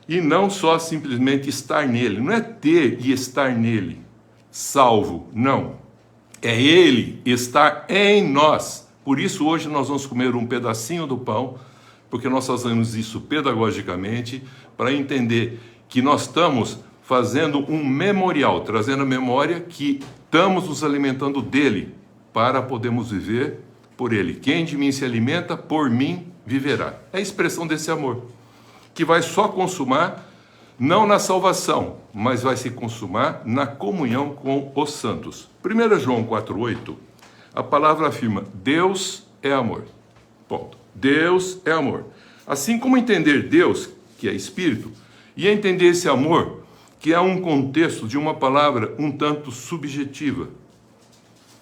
e não só simplesmente estar nele. Não é ter e estar nele, salvo, não. É ele estar em nós. Por isso hoje nós vamos comer um pedacinho do pão, porque nós fazemos isso pedagogicamente, para entender que nós estamos fazendo um memorial, trazendo a memória que estamos nos alimentando dele, para podermos viver por ele. Quem de mim se alimenta, por mim viverá. É a expressão desse amor, que vai só consumar, não na salvação, mas vai se consumar na comunhão com os santos. 1 João 4,8, a palavra afirma, Deus é amor. Ponto. Deus é amor. Assim como entender Deus, que é Espírito, e entender esse amor, que é um contexto de uma palavra um tanto subjetiva.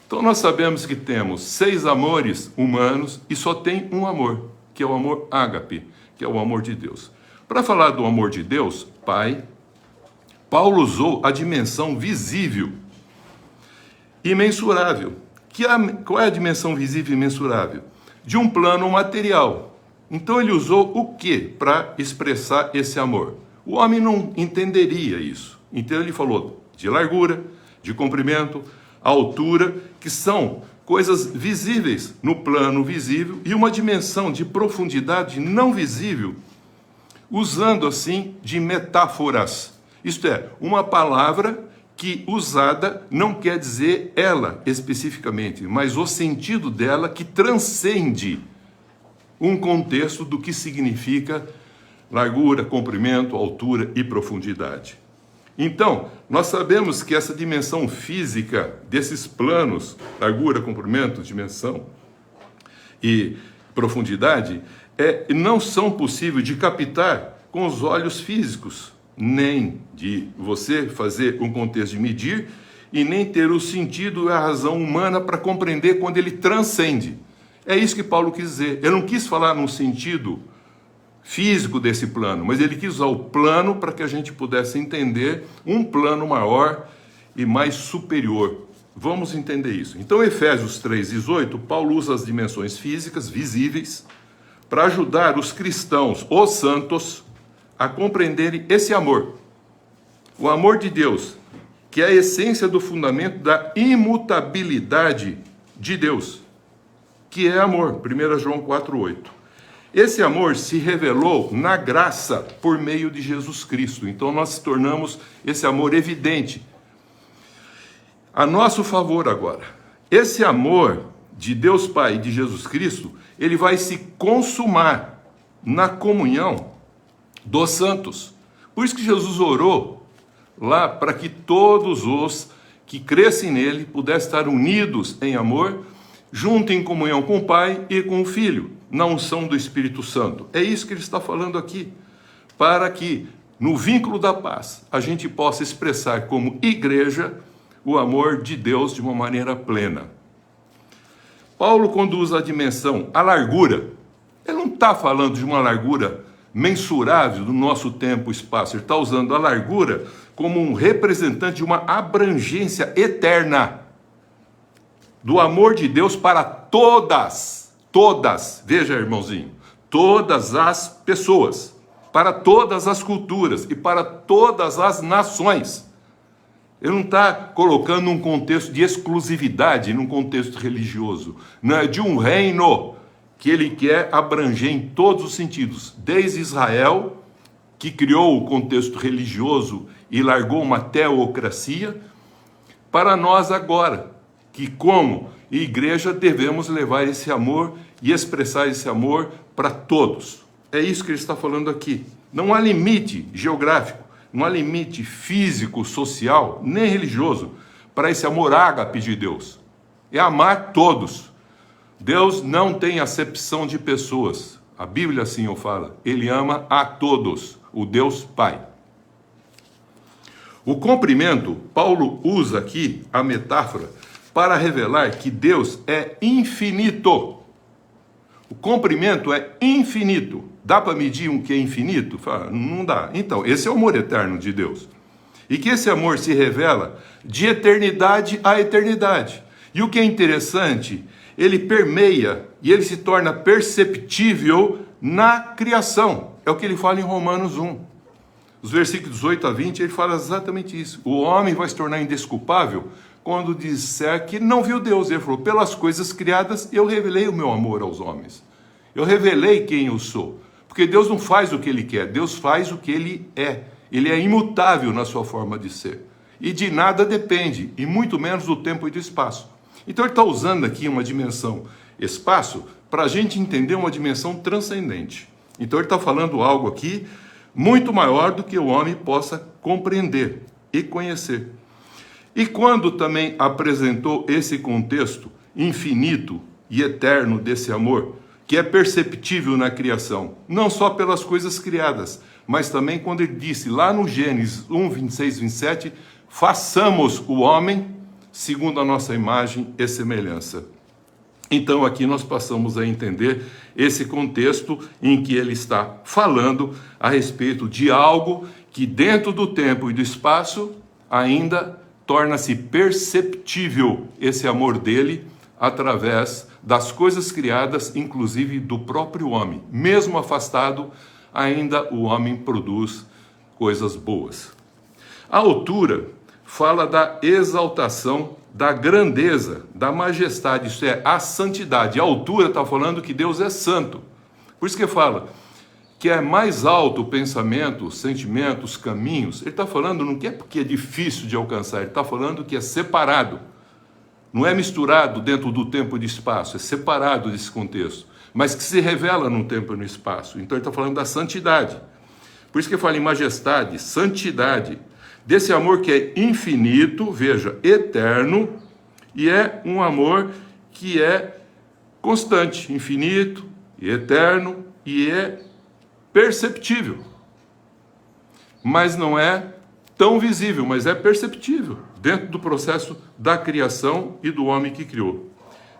Então nós sabemos que temos 6 amores humanos e só tem um amor, que é o amor ágape, que é o amor de Deus. Para falar do amor de Deus, Pai, Paulo usou a dimensão visível e mensurável. Qual é a dimensão visível e mensurável? De um plano material. Então ele usou o que para expressar esse amor? O homem não entenderia isso. Então ele falou de largura, de comprimento, altura, que são coisas visíveis no plano visível, e uma dimensão de profundidade não visível, usando assim de metáforas. Isto é, uma palavra que usada não quer dizer ela especificamente, mas o sentido dela que transcende um contexto do que significa largura, comprimento, altura e profundidade. Então, nós sabemos que essa dimensão física desses planos, largura, comprimento, dimensão e profundidade, não são possíveis de captar com os olhos físicos, nem de você fazer um contexto de medir, e nem ter o sentido e a razão humana para compreender quando ele transcende. É isso que Paulo quis dizer. Ele não quis falar no sentido físico desse plano, mas ele quis usar o plano para que a gente pudesse entender um plano maior e mais superior, Vamos entender isso. Então, Efésios 3:18, Paulo usa as dimensões físicas, visíveis, para ajudar os cristãos, os santos, a compreenderem esse amor. O amor de Deus, que é a essência do fundamento da imutabilidade de Deus, que é amor. 1 João 4:8. Esse amor se revelou na graça por meio de Jesus Cristo. Então nós tornamos esse amor evidente. A nosso favor agora. Esse amor de Deus Pai e de Jesus Cristo, ele vai se consumar na comunhão dos santos. Por isso que Jesus orou lá para que todos os que crescem nele pudessem estar unidos em amor, junto em comunhão com o Pai e com o Filho, na unção do Espírito Santo. É isso que ele está falando aqui, para que no vínculo da paz a gente possa expressar como igreja o amor de Deus de uma maneira plena. Paulo, quando usa a dimensão, a largura, ele não está falando de uma largura mensurável do nosso tempo e espaço, ele está usando a largura como um representante de uma abrangência eterna do amor de Deus para todas, veja, irmãozinho, todas as pessoas, para todas as culturas e para todas as nações. Ele não está colocando um contexto de exclusividade, num contexto religioso, não é de um reino que ele quer abranger em todos os sentidos, desde Israel, que criou o contexto religioso e largou uma teocracia, para nós agora, que como igreja devemos levar esse amor e expressar esse amor para todos. É isso que ele está falando aqui. Não há limite geográfico, não há limite físico, social, nem religioso para esse amor ágape de Deus. É amar todos. Deus não tem acepção de pessoas. A Bíblia assim o fala. Ele ama a todos, o Deus Pai. O comprimento, Paulo usa aqui a metáfora para revelar que Deus é infinito. O comprimento é infinito. Dá para medir um que é infinito? Não dá. Então, esse é o amor eterno de Deus. E que esse amor se revela de eternidade a eternidade. E o que é interessante, ele permeia e ele se torna perceptível na criação. É o que ele fala em Romanos 1. Os versículos 18 a 20, ele fala exatamente isso. O homem vai se tornar indesculpável quando disser que não viu Deus. Ele falou, pelas coisas criadas, eu revelei o meu amor aos homens. Eu revelei quem eu sou. Porque Deus não faz o que Ele quer, Deus faz o que Ele é. Ele é imutável na sua forma de ser. E de nada depende, e muito menos do tempo e do espaço. Então ele está usando aqui uma dimensão espaço para a gente entender uma dimensão transcendente. Então ele está falando algo aqui muito maior do que o homem possa compreender e conhecer. E quando também apresentou esse contexto infinito e eterno desse amor, que é perceptível na criação, não só pelas coisas criadas, mas também quando ele disse lá no Gênesis 1, 26, 27, façamos o homem segundo a nossa imagem e semelhança. Então aqui nós passamos a entender esse contexto em que ele está falando a respeito de algo que dentro do tempo e do espaço ainda torna-se perceptível esse amor dele através das coisas criadas, inclusive do próprio homem. Mesmo afastado, ainda o homem produz coisas boas. A altura fala da exaltação, da grandeza, da majestade, isso é, a santidade. A altura está falando que Deus é santo. Por isso que fala que é mais alto o pensamento, os sentimentos, os caminhos. Ele está falando não que é porque é difícil de alcançar, ele está falando que é separado. Não é misturado dentro do tempo e do espaço, é separado desse contexto, mas que se revela no tempo e no espaço. Então ele está falando da santidade. Por isso que ele fala em majestade, santidade, desse amor que é infinito, veja, eterno, e é um amor que é constante, infinito e eterno, e é perceptível. Mas não é tão visível, mas é perceptível dentro do processo da criação e do homem que criou.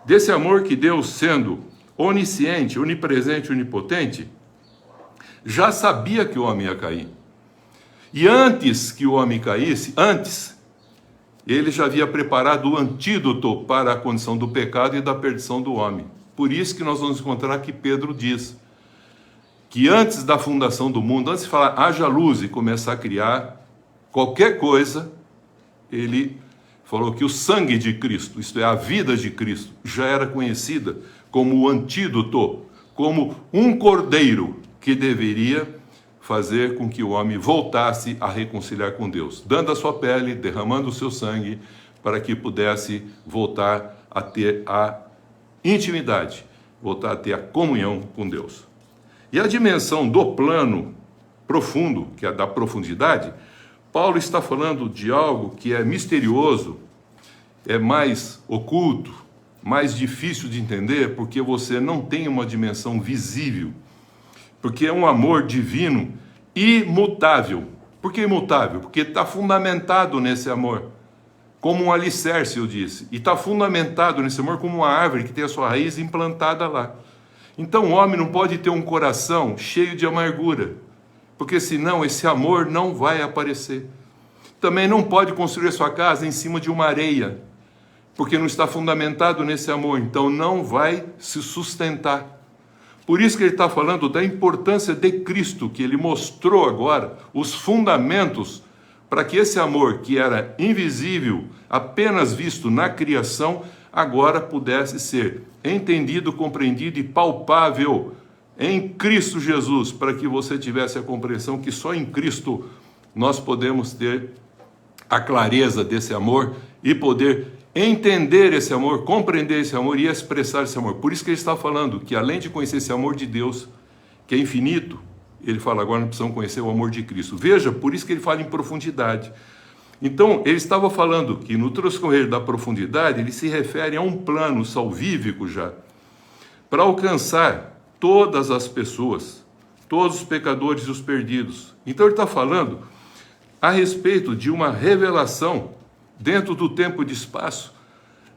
Desse amor que Deus, sendo onisciente, onipresente, onipotente, já sabia que o homem ia cair. E antes que o homem caísse, antes, ele já havia preparado o antídoto para a condição do pecado e da perdição do homem. Por isso que nós vamos encontrar que Pedro diz que antes da fundação do mundo, antes de falar haja luz e começar a criar qualquer coisa, ele falou que o sangue de Cristo, isto é, a vida de Cristo, já era conhecida como o antídoto, como um cordeiro que deveria fazer com que o homem voltasse a reconciliar com Deus, dando a sua pele, derramando o seu sangue, para que pudesse voltar a ter a intimidade, voltar a ter a comunhão com Deus. E a dimensão do plano profundo, que é da profundidade, Paulo está falando de algo que é misterioso, é mais oculto, mais difícil de entender, porque você não tem uma dimensão visível, porque é um amor divino imutável. Por que imutável? Porque está fundamentado nesse amor, como um alicerce, eu disse, e está fundamentado nesse amor como uma árvore que tem a sua raiz implantada lá. Então o homem não pode ter um coração cheio de amargura, porque senão esse amor não vai aparecer. Também não pode construir a sua casa em cima de uma areia, porque não está fundamentado nesse amor, então não vai se sustentar. Por isso que ele está falando da importância de Cristo, que ele mostrou agora os fundamentos para que esse amor que era invisível, apenas visto na criação, agora pudesse ser entendido, compreendido e palpável em Cristo Jesus, para que você tivesse a compreensão que só em Cristo nós podemos ter a clareza desse amor e poder entender esse amor, compreender esse amor e expressar esse amor. Por isso que ele está falando que além de conhecer esse amor de Deus, que é infinito, ele fala agora nós precisamos conhecer o amor de Cristo. Veja, por isso que ele fala em profundidade. Então, ele estava falando que no transcorrer da profundidade, ele se refere a um plano salvífico já, para alcançar todas as pessoas, todos os pecadores e os perdidos. Então, ele está falando a respeito de uma revelação dentro do tempo e de espaço,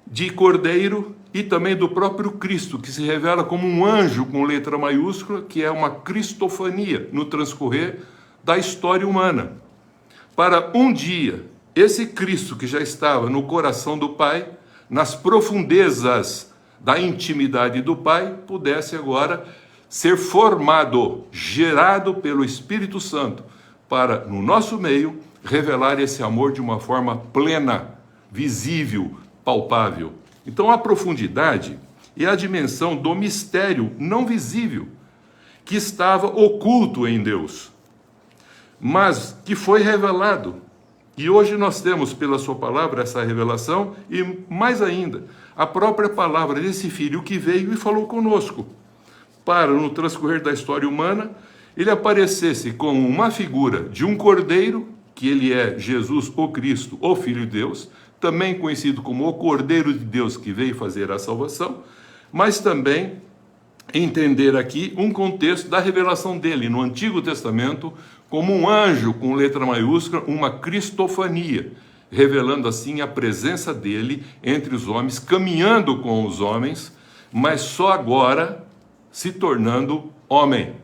de Cordeiro e também do próprio Cristo, que se revela como um anjo com letra maiúscula, que é uma cristofania no transcorrer da história humana. Para um dia, esse Cristo que já estava no coração do Pai, nas profundezas da intimidade do Pai, pudesse agora ser formado, gerado pelo Espírito Santo, para, no nosso meio, revelar esse amor de uma forma plena, visível, palpável. Então a profundidade é a dimensão do mistério não visível, que estava oculto em Deus, mas que foi revelado. E hoje nós temos pela sua palavra essa revelação e mais ainda, a própria palavra desse Filho que veio e falou conosco, para no transcorrer da história humana, ele aparecesse como uma figura de um cordeiro, que ele é Jesus, o Cristo, o Filho de Deus, também conhecido como o Cordeiro de Deus que veio fazer a salvação, mas também entender aqui um contexto da revelação dele no Antigo Testamento como um anjo com letra maiúscula, uma cristofania, revelando assim a presença dele entre os homens, caminhando com os homens, mas só agora se tornando homem,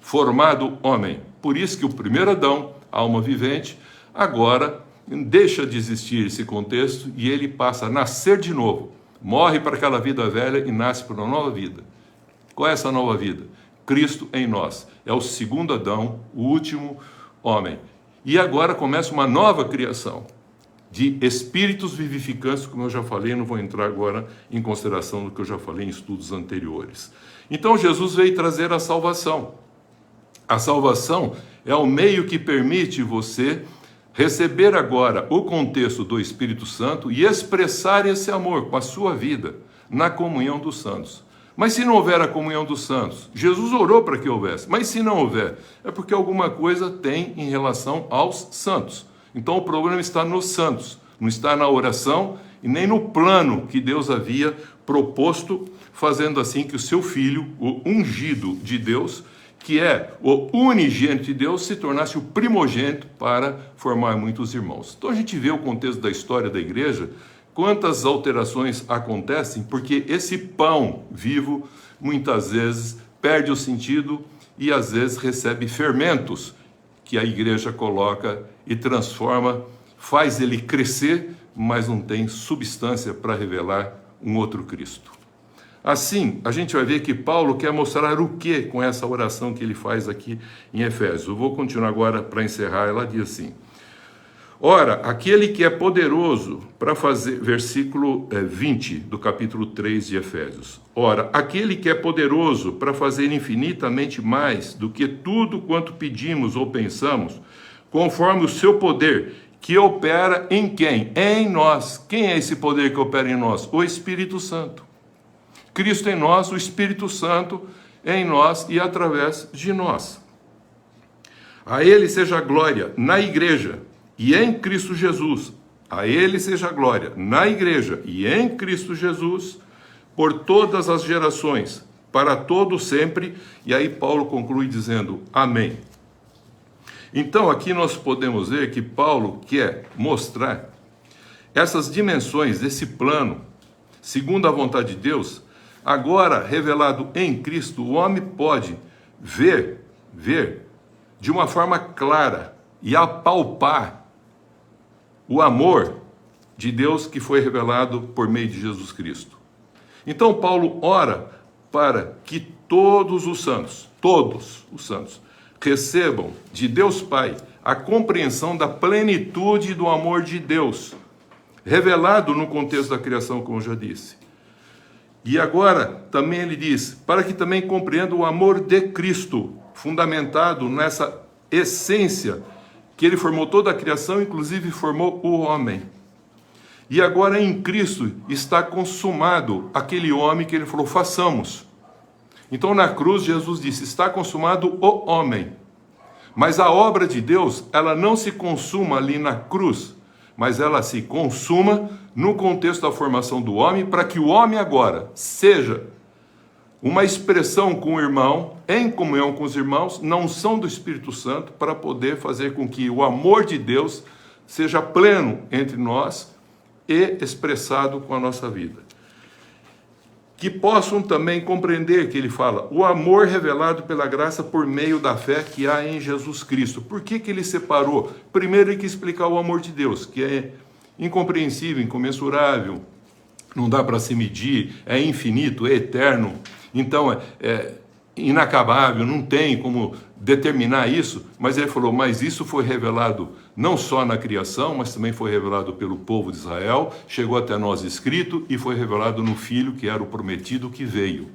formado homem. Por isso que o primeiro Adão, alma vivente, agora deixa de existir esse contexto e ele passa a nascer de novo, morre para aquela vida velha e nasce para uma nova vida. Qual é essa nova vida? Cristo em nós. É o segundo Adão, o último homem. E agora começa uma nova criação de espíritos vivificantes, como eu já falei, não vou entrar agora em consideração do que eu já falei em estudos anteriores. Então Jesus veio trazer a salvação. A salvação é o meio que permite você receber agora o contexto do Espírito Santo e expressar esse amor com a sua vida na comunhão dos santos. Mas se não houver a comunhão dos santos, Jesus orou para que houvesse, mas se não houver, é porque alguma coisa tem em relação aos santos. Então o problema está nos santos, não está na oração e nem no plano que Deus havia proposto, fazendo assim que o seu Filho, o ungido de Deus, que é o unigênito de Deus, se tornasse o primogênito para formar muitos irmãos. Então a gente vê o contexto da história da igreja, quantas alterações acontecem, porque esse pão vivo, muitas vezes, perde o sentido e às vezes recebe fermentos que a igreja coloca e transforma, faz ele crescer, mas não tem substância para revelar um outro Cristo. Assim, a gente vai ver que Paulo quer mostrar o que com essa oração que ele faz aqui em Efésios. Eu vou continuar agora para encerrar. Ela diz assim: ora, aquele que é poderoso para fazer, versículo 20 do capítulo 3 de Efésios. Ora, aquele que é poderoso para fazer infinitamente mais do que tudo quanto pedimos ou pensamos, conforme o seu poder, que opera em quem? Em nós. Quem é esse poder que opera em nós? O Espírito Santo. Cristo em nós, o Espírito Santo em nós e através de nós. A Ele seja a glória na igreja e em Cristo Jesus. A Ele seja a glória na igreja e em Cristo Jesus, por todas as gerações, para todo sempre. E aí Paulo conclui dizendo, amém. Então aqui nós podemos ver que Paulo quer mostrar essas dimensões desse plano, segundo a vontade de Deus. Agora, revelado em Cristo, o homem pode ver de uma forma clara e apalpar o amor de Deus que foi revelado por meio de Jesus Cristo. Então, Paulo ora para que todos os santos, recebam de Deus Pai a compreensão da plenitude do amor de Deus, revelado no contexto da criação, como eu já disse. E agora, também ele diz, para que também compreendam o amor de Cristo, fundamentado nessa essência que ele formou toda a criação, inclusive formou o homem. E agora em Cristo está consumado aquele homem que ele falou, façamos. Então na cruz Jesus disse, está consumado o homem. Mas a obra de Deus, ela não se consuma ali na cruz, mas ela se consuma no contexto da formação do homem, para que o homem agora seja uma expressão com o irmão, em comunhão com os irmãos, na unção do Espírito Santo, para poder fazer com que o amor de Deus seja pleno entre nós e expressado com a nossa vida. Que possam também compreender, que ele fala, o amor revelado pela graça por meio da fé que há em Jesus Cristo. Por que ele separou? Primeiro ele quis explicar o amor de Deus, que é incompreensível, incomensurável, não dá para se medir, é infinito, é eterno, então é inacabável, não tem como determinar isso, mas ele falou, mas isso foi revelado não só na criação, mas também foi revelado pelo povo de Israel, chegou até nós escrito e foi revelado no Filho, que era o prometido que veio.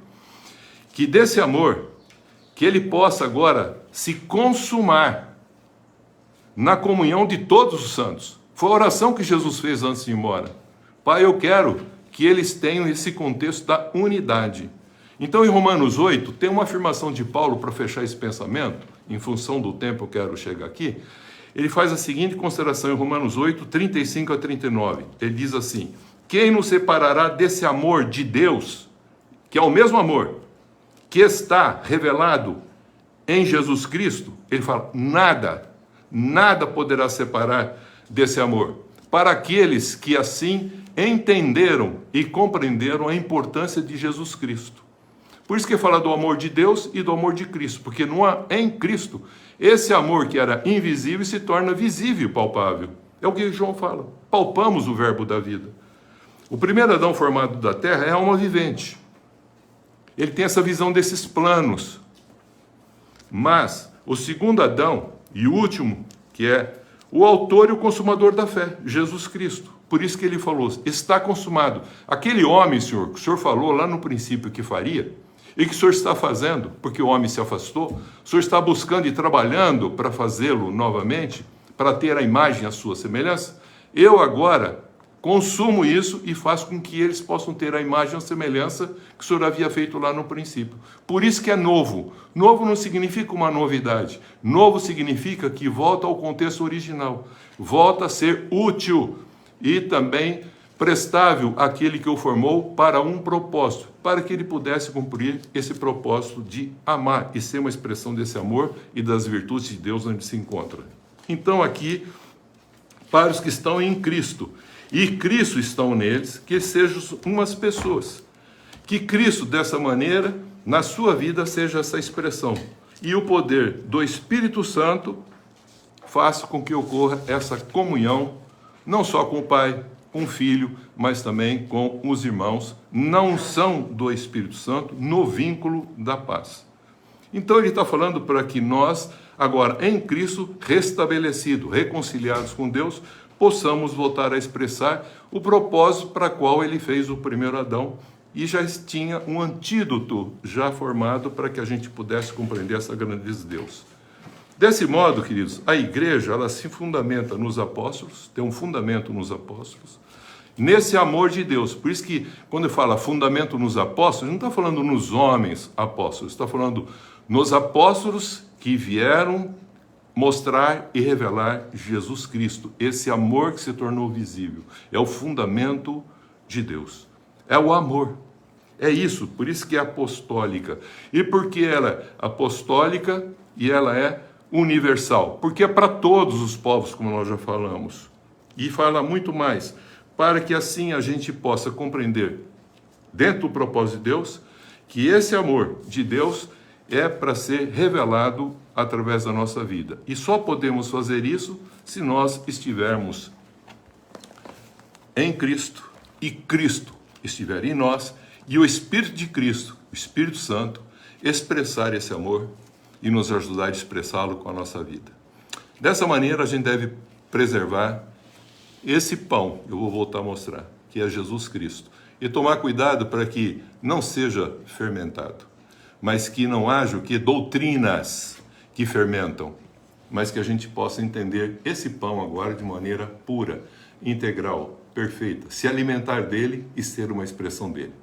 Que desse amor, que ele possa agora se consumar na comunhão de todos os santos. Foi a oração que Jesus fez antes de ir embora. Pai, eu quero que eles tenham esse contexto da unidade. Então, em Romanos 8, tem uma afirmação de Paulo para fechar esse pensamento, em função do tempo eu quero chegar aqui. Ele faz a seguinte consideração em Romanos 8, 35 a 39. Ele diz assim, quem nos separará desse amor de Deus, que é o mesmo amor, que está revelado em Jesus Cristo? Ele fala, nada poderá separar desse amor, para aqueles que assim entenderam e compreenderam a importância de Jesus Cristo. Por isso que fala do amor de Deus e do amor de Cristo, porque em Cristo, esse amor que era invisível se torna visível, palpável. É o que João fala, palpamos o verbo da vida. O primeiro Adão formado da terra é alma vivente. Ele tem essa visão desses planos. Mas o segundo Adão e o último, que é o autor e o consumador da fé, Jesus Cristo. Por isso que ele falou, está consumado. Aquele homem, Senhor, que o Senhor falou lá no princípio que faria, e que o Senhor está fazendo, porque o homem se afastou, o Senhor está buscando e trabalhando para fazê-lo novamente, para ter a imagem, a sua semelhança. Eu agora consumo isso e faço com que eles possam ter a imagem, a semelhança que o Senhor havia feito lá no princípio. Por isso que é novo. Novo não significa uma novidade. Novo significa que volta ao contexto original. Volta a ser útil e também prestável àquele que o formou para um propósito, para que ele pudesse cumprir esse propósito de amar e ser uma expressão desse amor e das virtudes de Deus onde se encontra. Então aqui, para os que estão em Cristo, e Cristo estão neles, que sejam umas pessoas. Que Cristo, dessa maneira, na sua vida, seja essa expressão. E o poder do Espírito Santo faça com que ocorra essa comunhão, não só com o Pai, com o Filho, mas também com os irmãos, na unção do Espírito Santo, no vínculo da paz. Então ele está falando para que nós, agora em Cristo, restabelecidos, reconciliados com Deus, possamos voltar a expressar o propósito para qual ele fez o primeiro Adão, e já tinha um antídoto já formado para que a gente pudesse compreender essa grandeza de Deus. Desse modo, queridos, a igreja, ela se fundamenta nos apóstolos, tem um fundamento nos apóstolos, nesse amor de Deus. Por isso que, quando fala fundamento nos apóstolos, não está falando nos homens apóstolos, está falando nos apóstolos que vieram mostrar e revelar Jesus Cristo, esse amor que se tornou visível. É o fundamento de Deus. É o amor. É isso, por isso que é apostólica. E por que ela é apostólica e ela é universal? Porque é para todos os povos, como nós já falamos. E fala muito mais, para que assim a gente possa compreender, dentro do propósito de Deus, que esse amor de Deus é para ser revelado através da nossa vida. E só podemos fazer isso se nós estivermos em Cristo e Cristo estiver em nós e o Espírito de Cristo, o Espírito Santo, expressar esse amor e nos ajudar a expressá-lo com a nossa vida. Dessa maneira a gente deve preservar esse pão, eu vou voltar a mostrar, que é Jesus Cristo. E tomar cuidado para que não seja fermentado, mas que não haja o que doutrinas que fermentam, mas que a gente possa entender esse pão agora de maneira pura, integral, perfeita, se alimentar dele e ser uma expressão dele.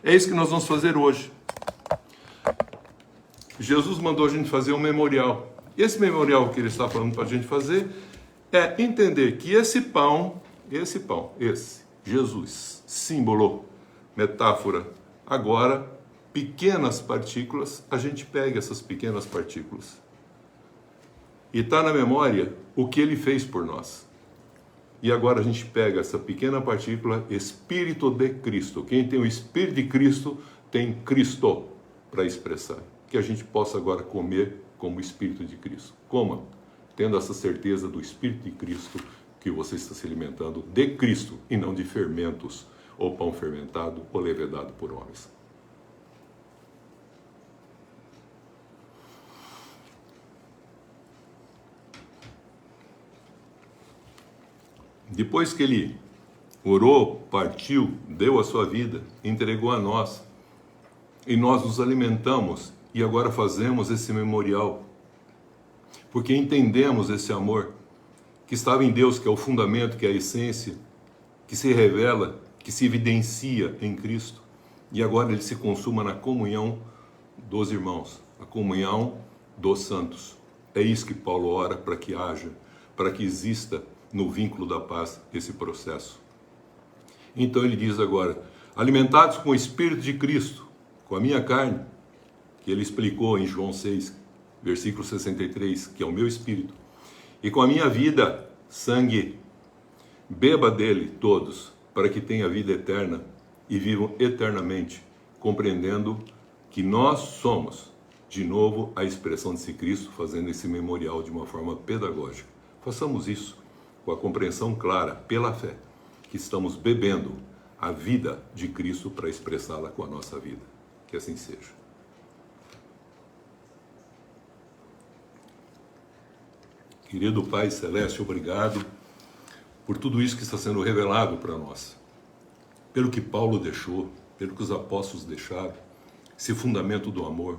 É isso que nós vamos fazer hoje. Jesus mandou a gente fazer um memorial. Esse memorial que ele está falando para a gente fazer é entender que esse pão, Jesus, símbolo, metáfora, agora, pequenas partículas, a gente pega essas pequenas partículas. E está na memória o que ele fez por nós. E agora a gente pega essa pequena partícula, Espírito de Cristo. Quem tem o Espírito de Cristo, tem Cristo para expressar. Que a gente possa agora comer como o Espírito de Cristo. Coma, tendo essa certeza do Espírito de Cristo, que você está se alimentando de Cristo e não de fermentos, ou pão fermentado, ou levedado por homens. Depois que ele orou, partiu, deu a sua vida, entregou a nós, e nós nos alimentamos, e agora fazemos esse memorial, porque entendemos esse amor que estava em Deus, que é o fundamento, que é a essência, que se revela, que se evidencia em Cristo, e agora ele se consuma na comunhão dos irmãos, a comunhão dos santos. É isso que Paulo ora para que haja, para que exista no vínculo da paz esse processo. Então ele diz agora, alimentados com o Espírito de Cristo, com a minha carne, que ele explicou em João 6, versículo 63, que é o meu espírito, e com a minha vida, sangue, beba dele todos, para que tenha vida eterna e vivam eternamente, compreendendo que nós somos, de novo, a expressão desse Cristo, fazendo esse memorial de uma forma pedagógica. Façamos isso com a compreensão clara, pela fé, que estamos bebendo a vida de Cristo para expressá-la com a nossa vida. Que assim seja. Querido Pai Celeste, obrigado por tudo isso que está sendo revelado para nós. Pelo que Paulo deixou, pelo que os apóstolos deixaram, esse fundamento do amor,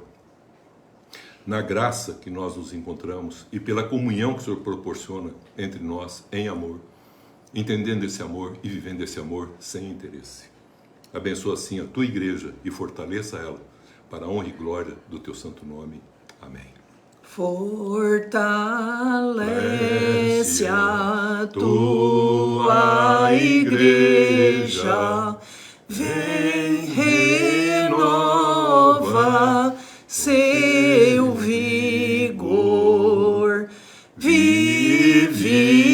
na graça que nós nos encontramos e pela comunhão que o Senhor proporciona entre nós em amor, entendendo esse amor e vivendo esse amor sem interesse. Abençoa assim a tua igreja e fortaleça ela para a honra e glória do teu santo nome. Amém. Fortalece a tua igreja, vem renova seu vigor, vivifica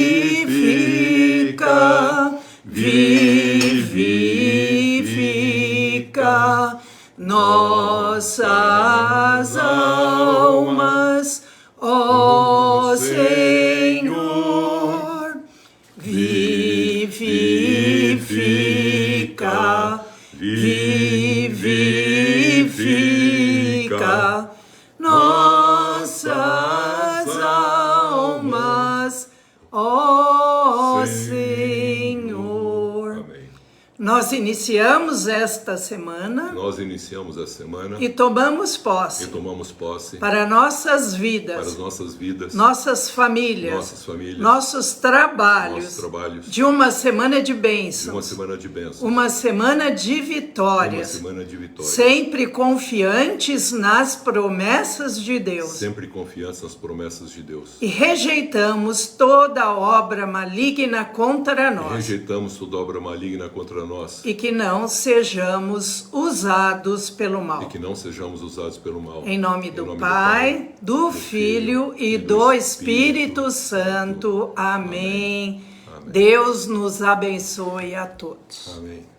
nossas almas, ó Senhor, vivifica Nós iniciamos esta semana Nós iniciamos a semana e tomamos posse para nossas vidas, nossas famílias, nossos trabalhos, de uma semana de bênçãos, uma semana de vitórias, sempre confiantes nas promessas de Deus. E rejeitamos toda obra maligna contra nós. E que não sejamos usados pelo mal. Em nome do Pai, do Filho e do Espírito Santo. Amém. Deus nos abençoe a todos. Amém.